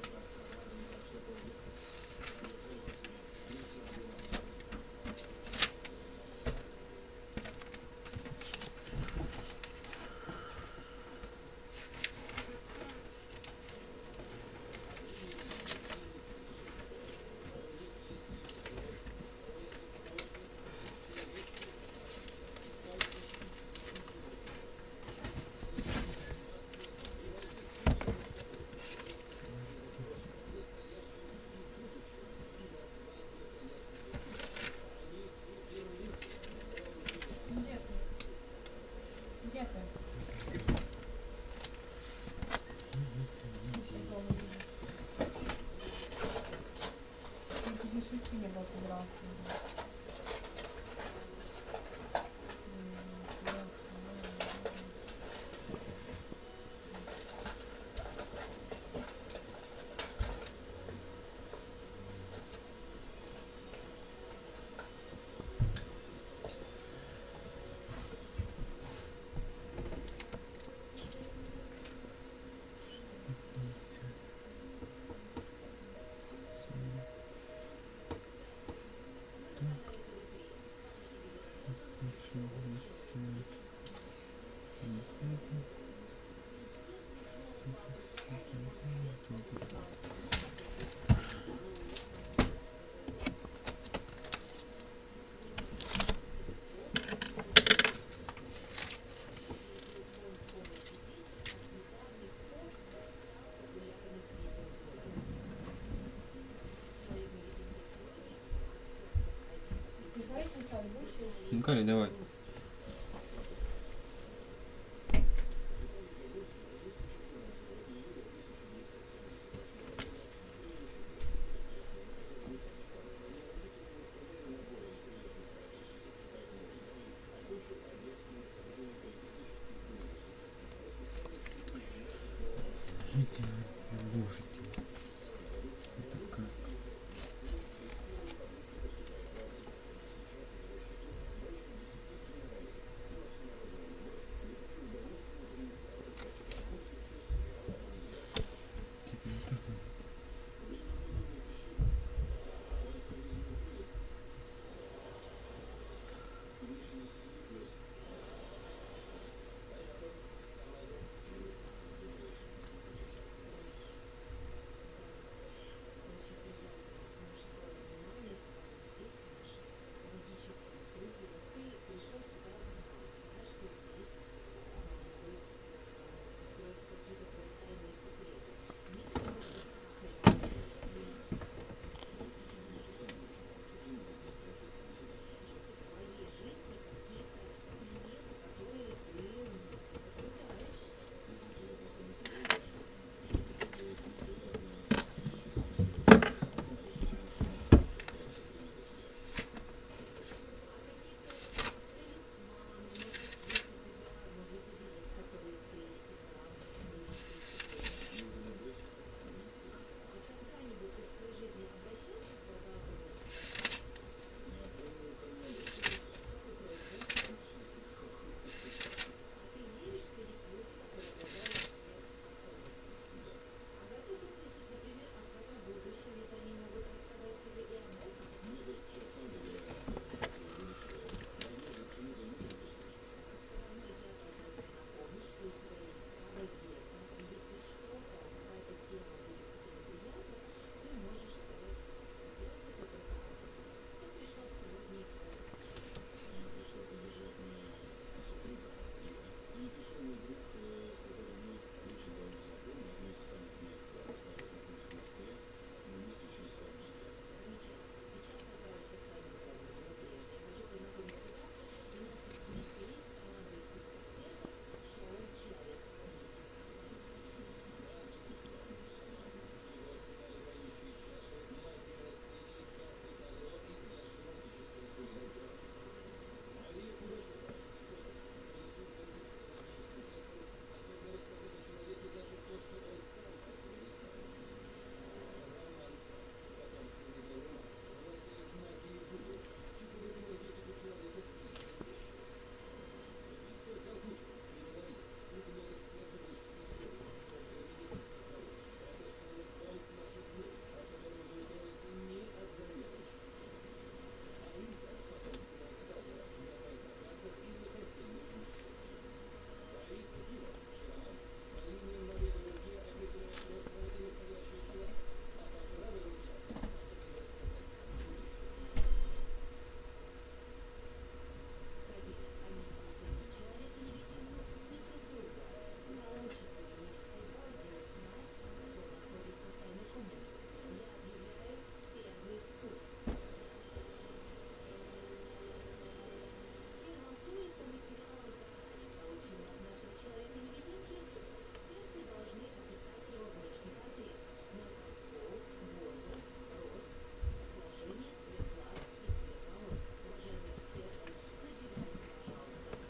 Ну, Кали, давай.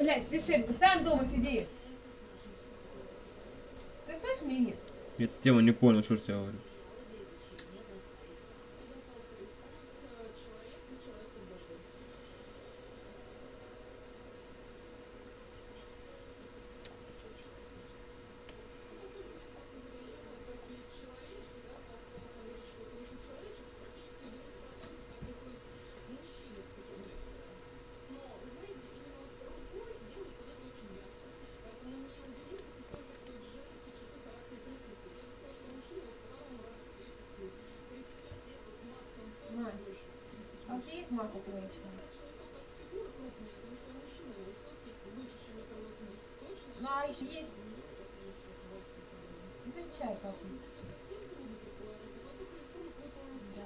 Блядь, священник, сам дома сиди. Ты слышишь меня или нет? Я эту тему не понял, что ж я говорю. А ты есть Марку конечно? Ну, а еще есть. Это чай попить. Да.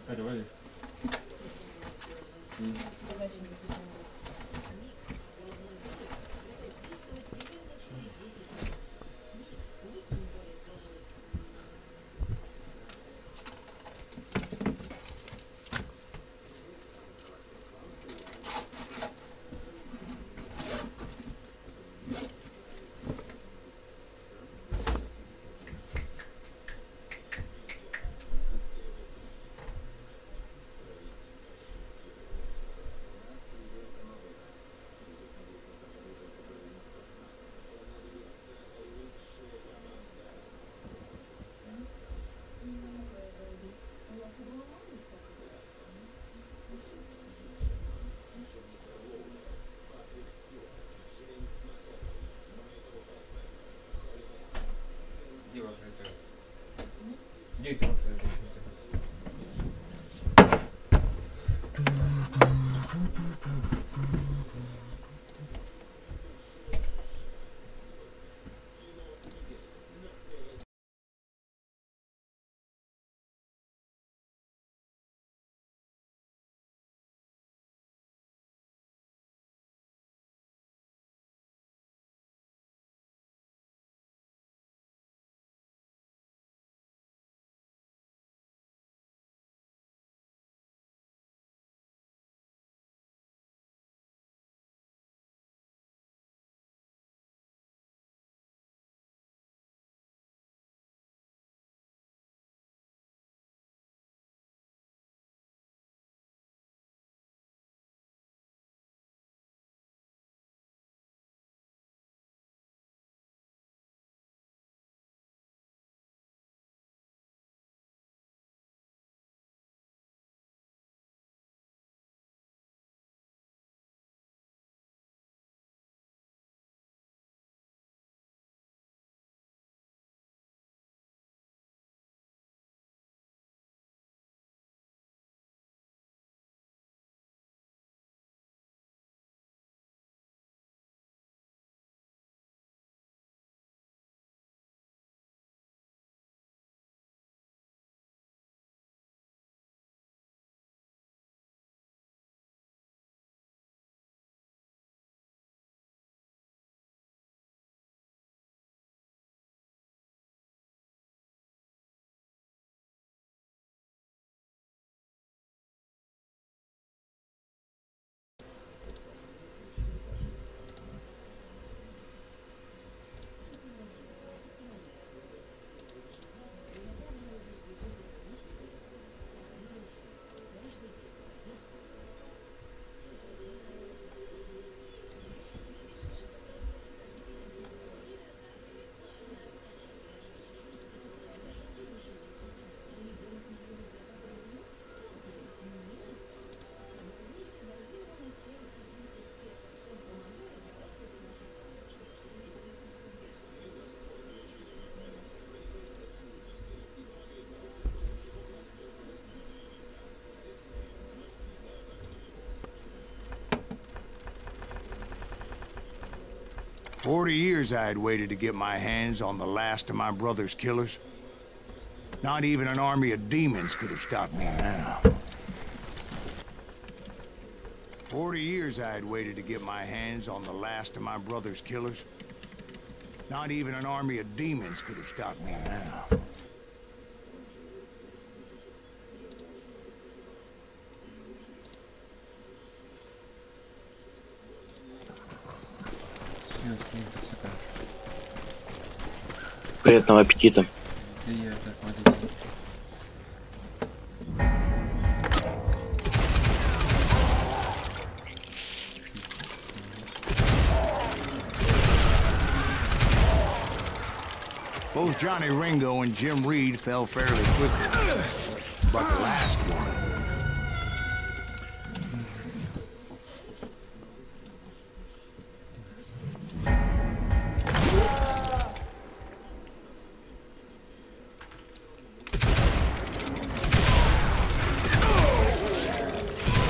Переводишь? Где "40 years I had waited to get my hands on the last of my brother's killers. Not even an army of demons could have stopped me now. 40 years I had waited to get my hands on the last of my brother's killers. Not even an army of demons could have stopped me now." Приятного аппетита. Both Johnny Ringo and Jim Reed fell fairly quickly, but the last one...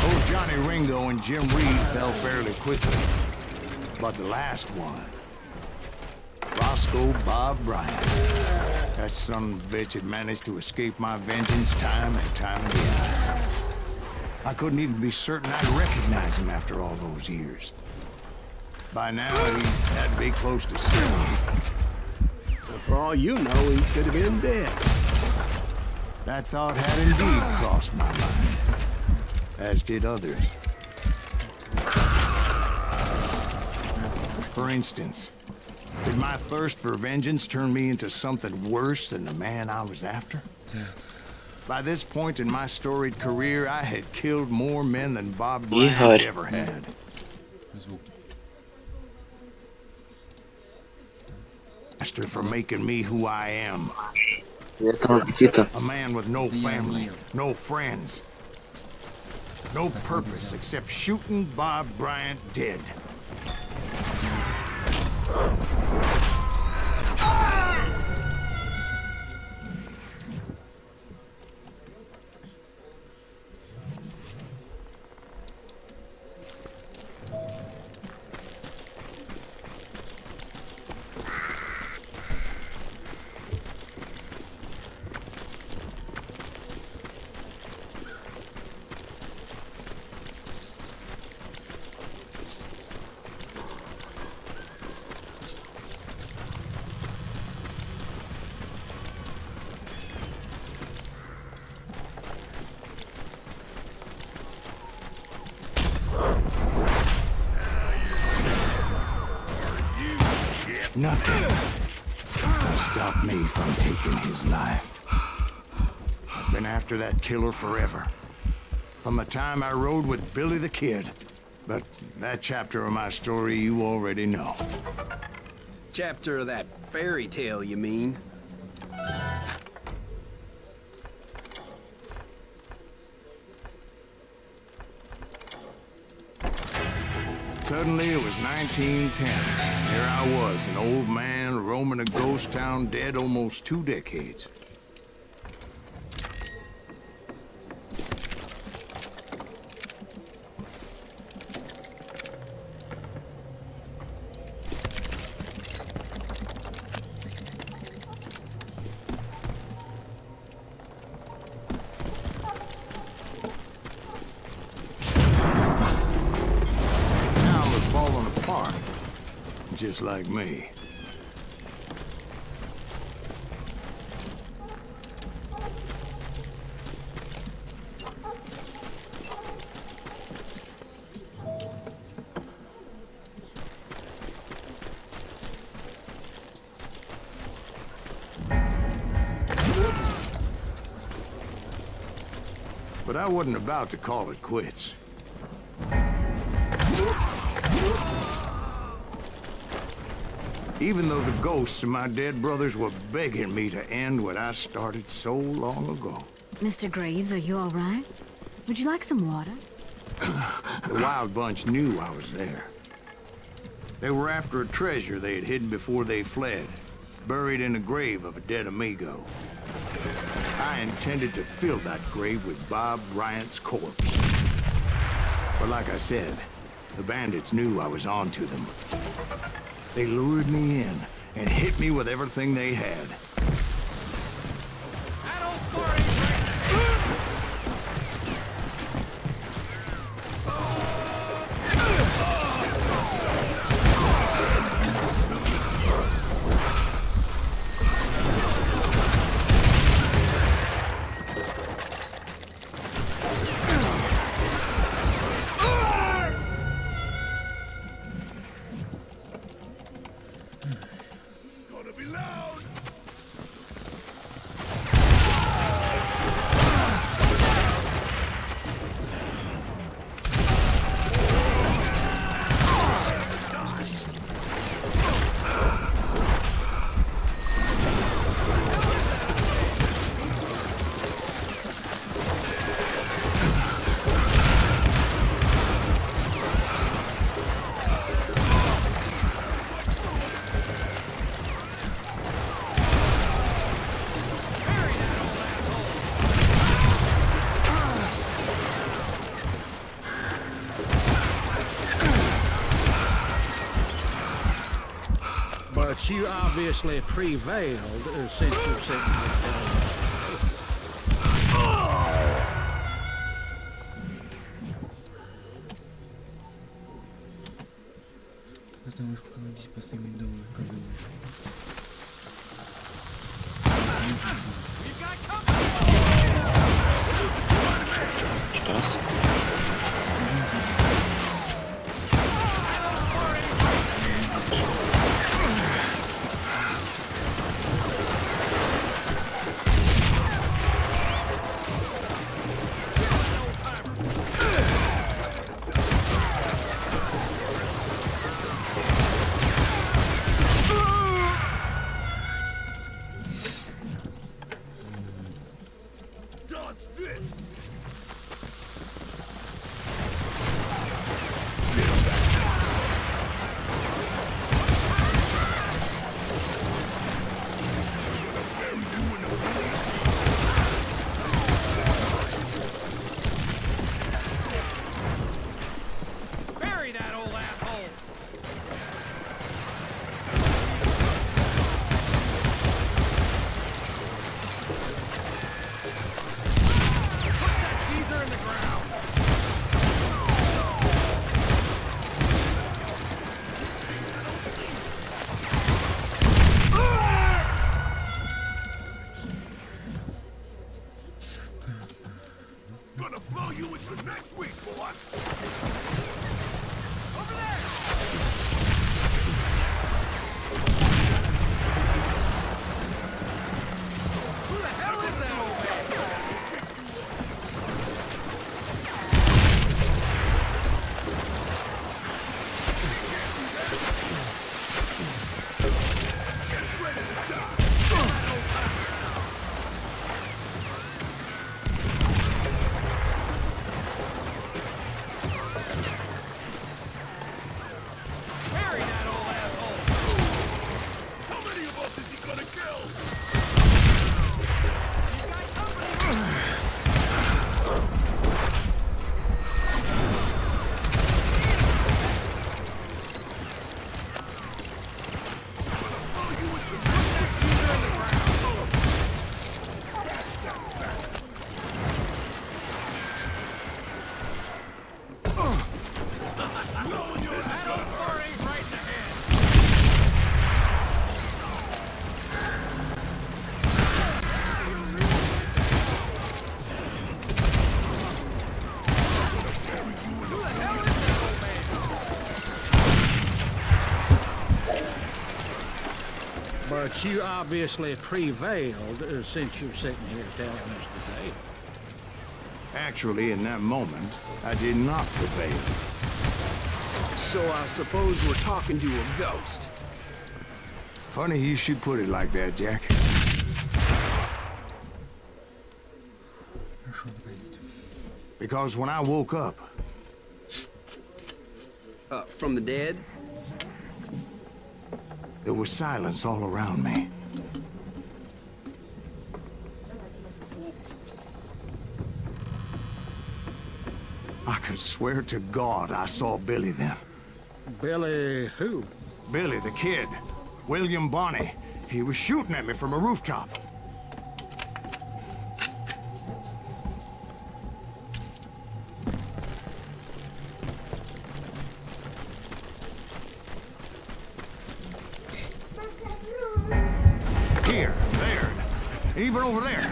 Both Johnny Ringo and Jim Reed fell fairly quickly, but the last one... Roscoe Bob Bryant. That son of a bitch had managed to escape my vengeance time and time again. I couldn't even be certain I'd recognize him after all those years. By now, he had to be close to 70. For all you know, he could have been dead. That thought had indeed crossed my mind, as did others. For instance, did my thirst for vengeance turn me into something worse than the man I was after? By this point in my storied career, I had killed more men than Bob Bryant ever had. Master for making me who I am. A man with no family, no friends, no purpose except shooting Bob Bryant dead. Nothing will stop me from taking his life. I've been after that killer forever. From the time I rode with Billy the Kid. But that chapter of my story you already know. Chapter of that fairy tale, you mean? Suddenly it was 1910. Here I was, an old man roaming a ghost town dead almost 2 decades. Just like me. But I wasn't about to call it quits. Even though the ghosts of my dead brothers were begging me to end what I started so long ago. Mr. Graves, are you all right? Would you like some water? The Wild Bunch knew I was there. They were after a treasure they had hidden before they fled, buried in a grave of a dead amigo. I intended to fill that grave with Bob Bryant's corpse. But like I said, the bandits knew I was onto them. They lured me in and hit me with everything they had. But you obviously prevailed since you're sitting here. ты можешь проводить по своим домам, как думаешь? But you obviously prevailed since you're sitting here telling us the tale. Actually, in that moment, I did not prevail. So I suppose we're talking to a ghost. Funny you should put it like that, Jack. Because when I woke up... From the dead? There was silence all around me. I could swear to God I saw Billy then. Billy who? Billy, the kid. William Bonney. He was shooting at me from a rooftop. Here, there, even over there.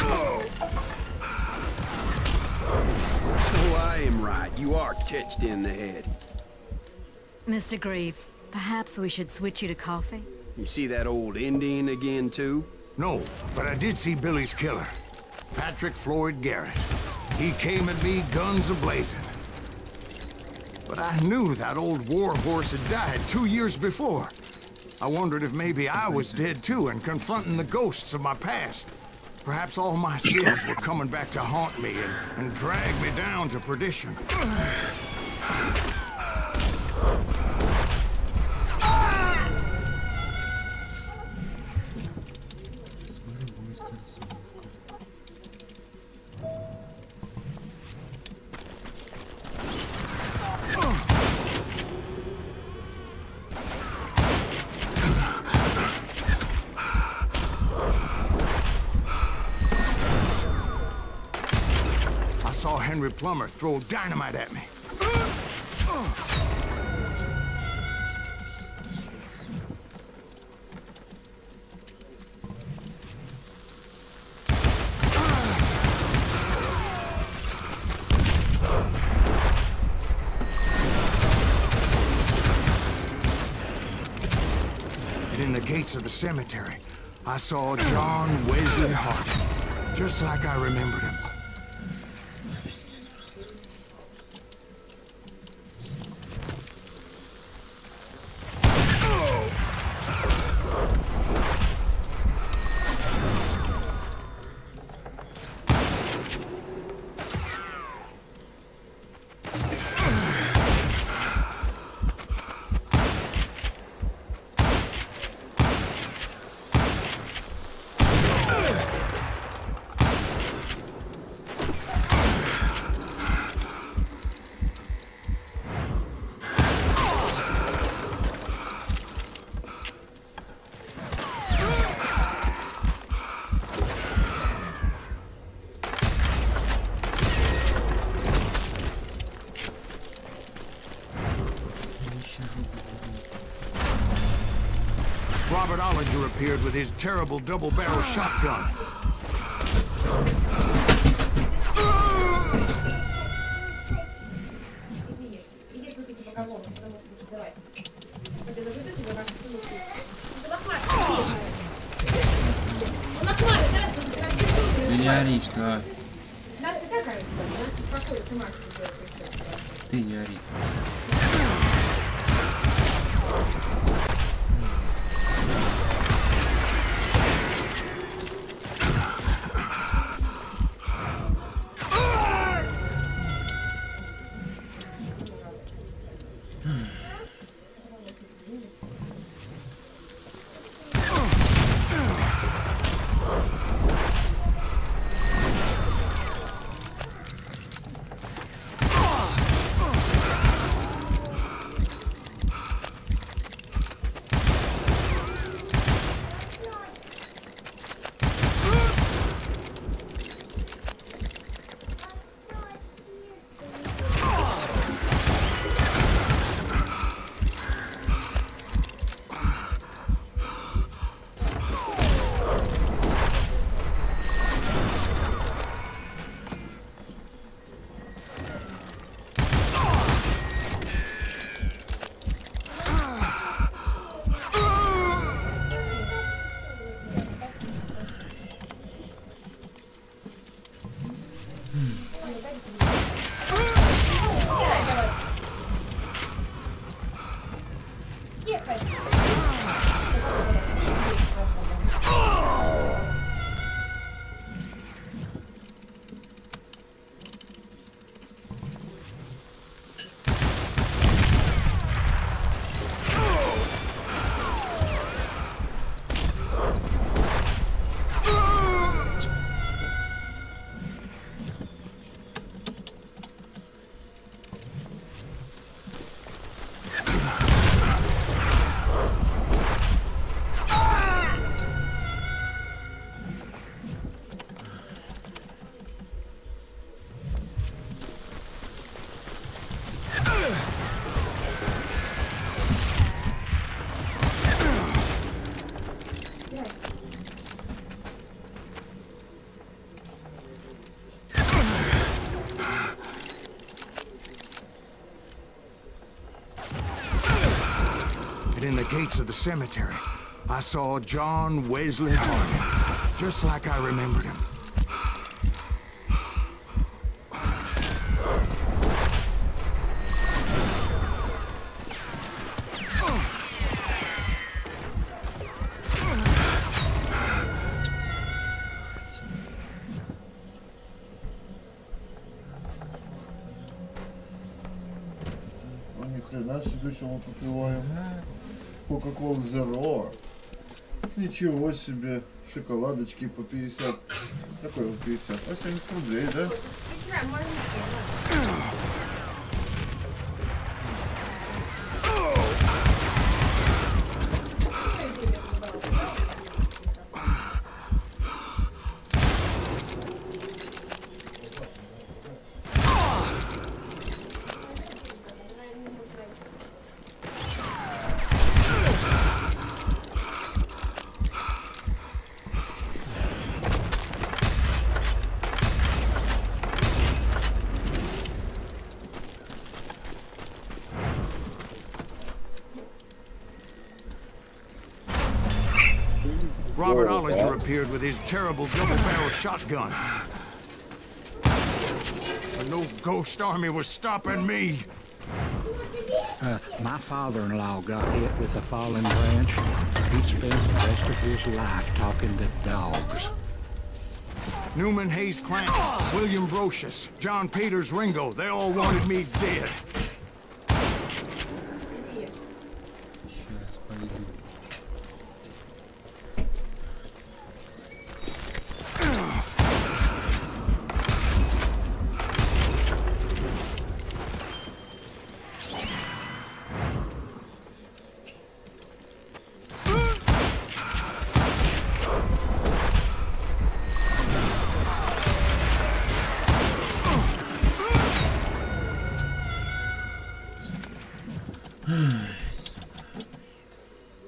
So I am right. You are titched in the head. Mr. Greaves, perhaps we should switch you to coffee? You see that old Indian again, too? No, but I did see Billy's killer. Patrick Floyd Garrett. He came at me guns a-blazing. But I knew that old war horse had died 2 years before. I wondered if maybe I was dead too and confronting the ghosts of my past. Perhaps all my sins were coming back to haunt me and drag me down to perdition. I saw Henry Plummer throw dynamite at me. gates of the cemetery, I saw John Wesley Hart, just like I remembered him. Robert Ollinger appeared with his terrible double-barrel shotgun. Да не ори, что? Ты не ори. In the gates of the cemetery, I saw John Wesley Hart, just like I remembered him. Ни хрена себе, что мы попиваем. Кока-кола Zero. Ничего себе. Шоколадочки по 50. Какой по 50? По 70 рублей, да? appeared with his terrible double-barrel shotgun. But no ghost army was stopping me. My father-in-law got hit with a falling branch. He spent the rest of his life talking to dogs. Newman Hayes Clanton, William Brocious, John Peters Ringo, they all wanted me dead. Сейчас пойду.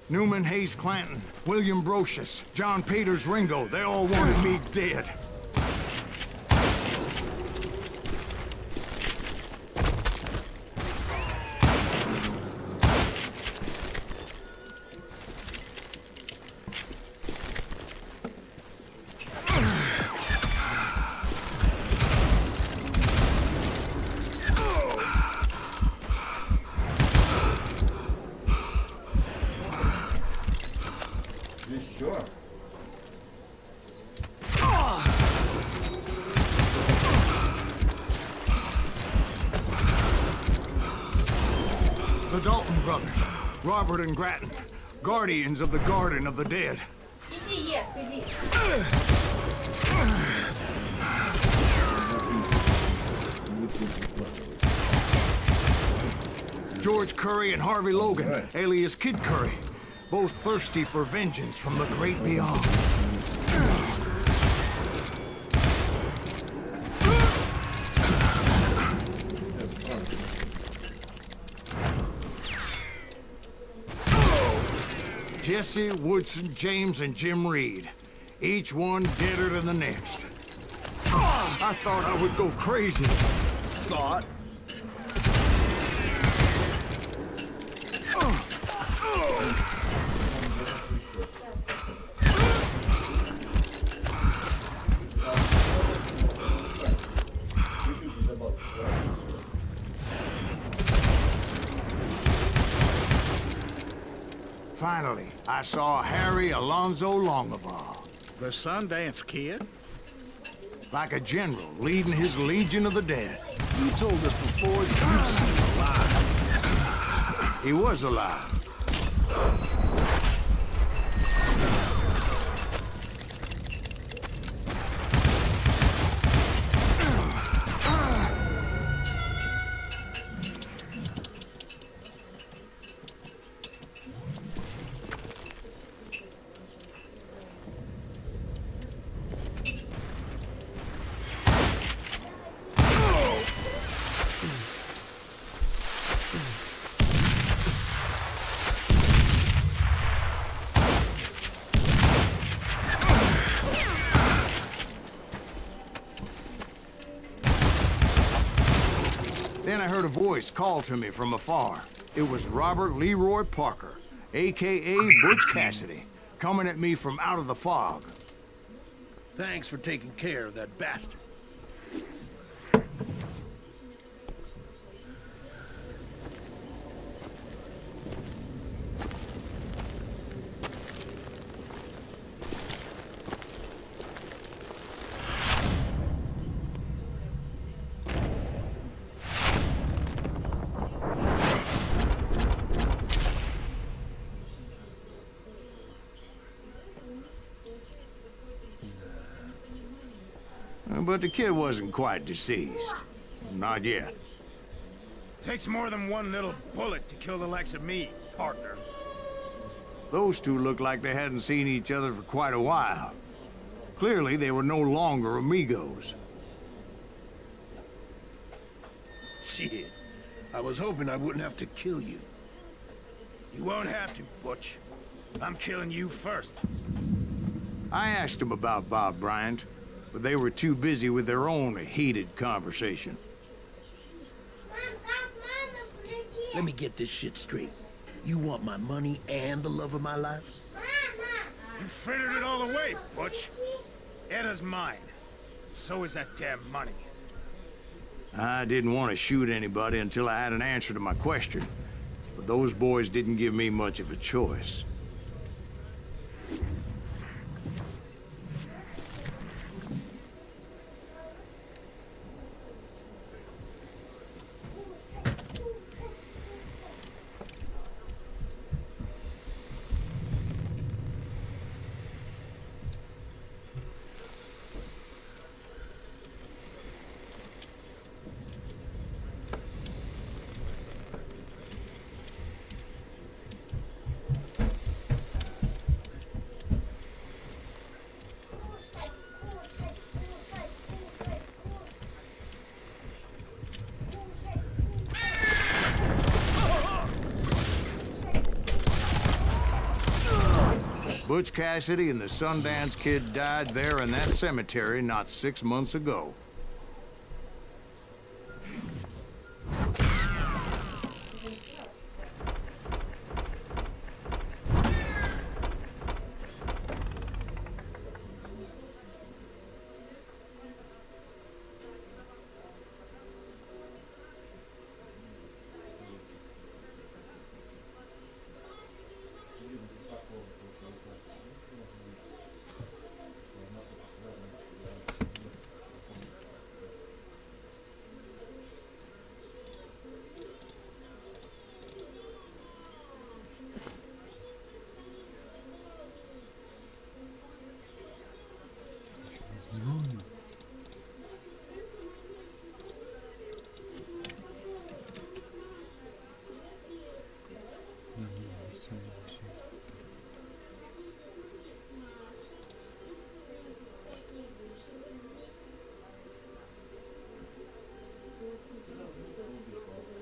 Newman Hayes Clanton, William Brocious, John Peters Ringo, they all wanted me dead. Еще? The Dalton brothers, Robert and Grattan, guardians of the Garden of the Dead. Иди, ешь, иди. George Curry and Harvey Logan, alias Kid Curry, both thirsty for vengeance from the great beyond. Jesse, Woodson, James, and Jim Reed, each one deader than the next. I thought I would go crazy. Thought? Finally, I saw Harry Alonzo Longaval. The Sundance Kid? Like a general leading his Legion of the Dead. You told us before that you've seen him alive. He was alive. Then I heard a voice call to me from afar. It was Robert Leroy Parker, a.k.a. Butch Cassidy, coming at me from out of the fog. Thanks for taking care of that bastard. But the kid wasn't quite deceased. Not yet. Takes more than one little bullet to kill the likes of me, partner. Those two looked like they hadn't seen each other for quite a while. Clearly, they were no longer amigos. Shit. I was hoping I wouldn't have to kill you. You won't have to, Butch. I'm killing you first. I asked them about Bob Bryant, but they were too busy with their own heated conversation. Let me get this shit straight. You want my money and the love of my life? You frittered it all away, Butch. Etta's mine. So is that damn money. I didn't want to shoot anybody until I had an answer to my question. But those boys didn't give me much of a choice. Butch Cassidy and the Sundance Kid died there in that cemetery not 6 months ago.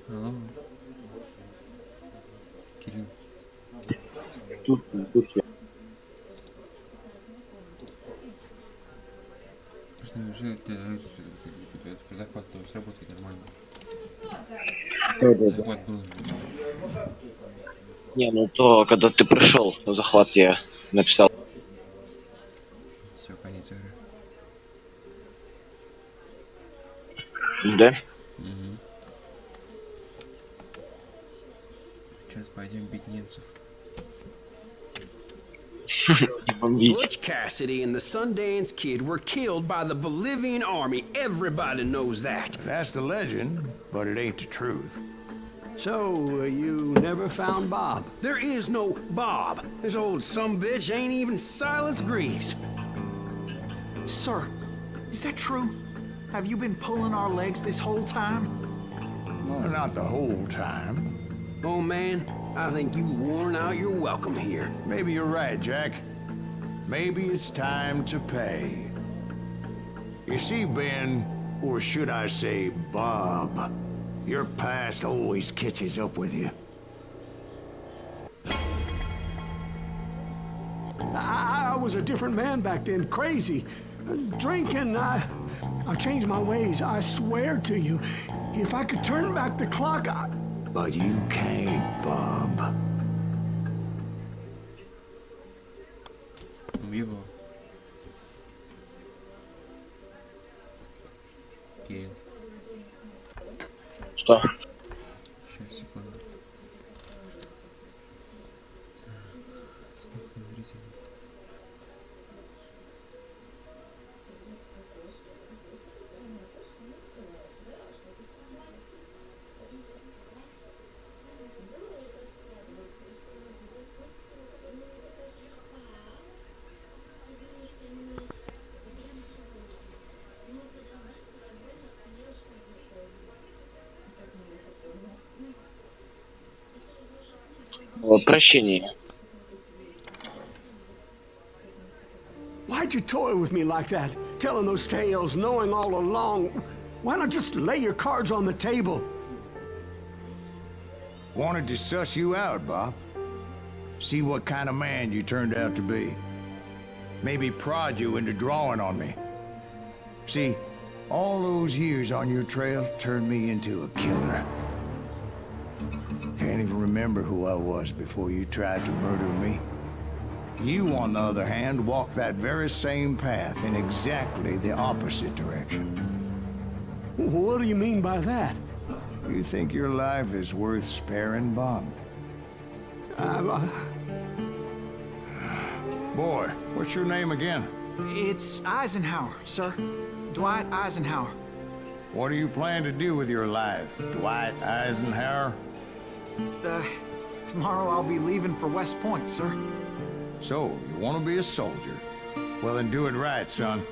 Алло. Кирилл. Тут я. Просто неужели захват сработает нормально? Да. Захват был. Не, ну то, когда ты пришел на захват, я написал. Все, конец игры. Да? Угу. Сейчас пойдем бить немцев. Butch Cassidy and the Sundance Kid were killed by the Bolivian army. Everybody knows that. That's the legend, but it ain't the truth. So, you never found Bob? There is no Bob. This old sumbitch ain't even Silas Greaves. Sir, is that true? Have you been pulling our legs this whole time? Well, not the whole time. Oh, man, I think you've worn out your welcome here. Maybe you're right, Jack. Maybe it's time to pay. You see, Ben, or should I say Bob, your past always catches up with you. I was a different man back then, crazy. Drinking, I've changed my ways, I swear to you. If I could turn back the clock, But you can't, Bob. Его. Кирилл. Что? Сейчас, секунду. Сколько зрителей? Прощение. why'd you toy with me like that? Telling those tales, knowing all along. Why not just lay your cards on the table? Wanted to suss you out, Bob. See what kind of man you turned out to be. Maybe prod you into drawing on me. See, all those years on your trail turned me into a killer. Can't even remember who I was before you tried to murder me. You, on the other hand, walk that very same path in exactly the opposite direction. What do you mean by that? You think your life is worth sparing, Bob? Boy, what's your name again? It's Eisenhower, sir. Dwight Eisenhower. What do you plan to do with your life, Dwight Eisenhower? Tomorrow I'll be leaving for West Point, sir. So, you want to be a soldier? Well, then do it right, son.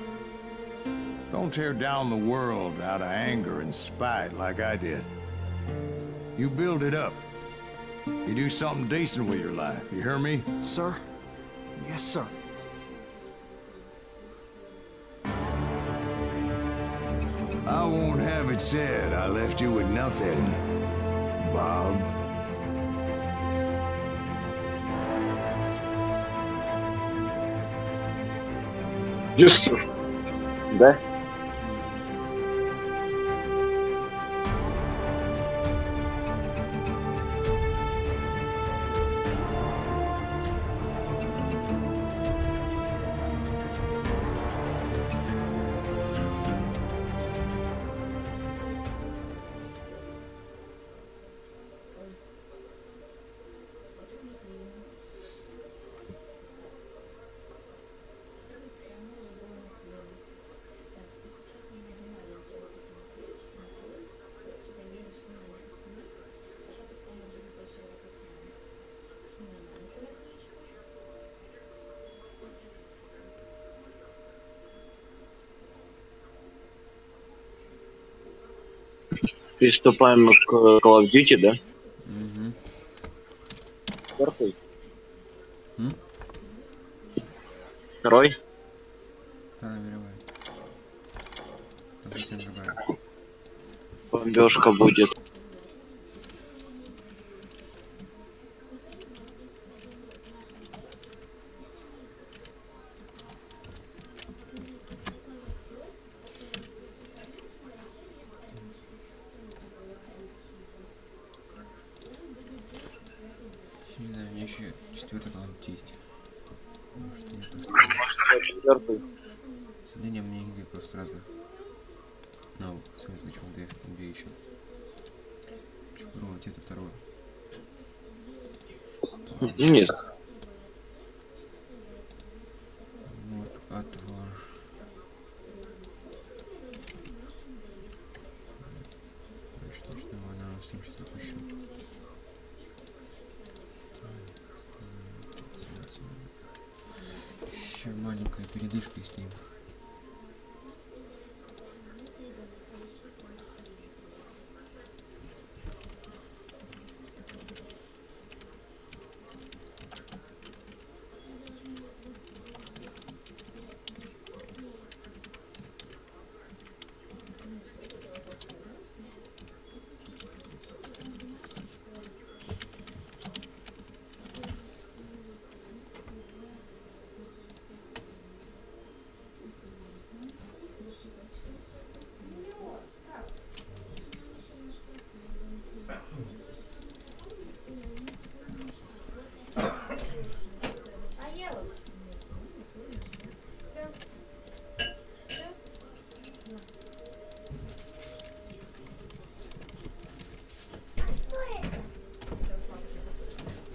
Don't tear down the world out of anger and spite like I did. You build it up. You do something decent with your life, you hear me? Sir? Yes, sir. I won't have it said I left you with nothing, Bob. Юсуф, да? Приступаем к Call of Duty, да? Угу. Четвертый. Второй. Вторая мировая. Совсем другая. Бомбежка будет. Не знаю, у меня еще четвертый талант есть. Может, я просто... Четвертый. Да не, мне где просто разных. Ну, в смысле, зачем две еще? Хочу пробовать это второе. Нет. Вот, отвар. Точно, она с ним что-то запущу. Еще маленькая передышка с ним.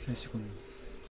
Сейчас, секунду.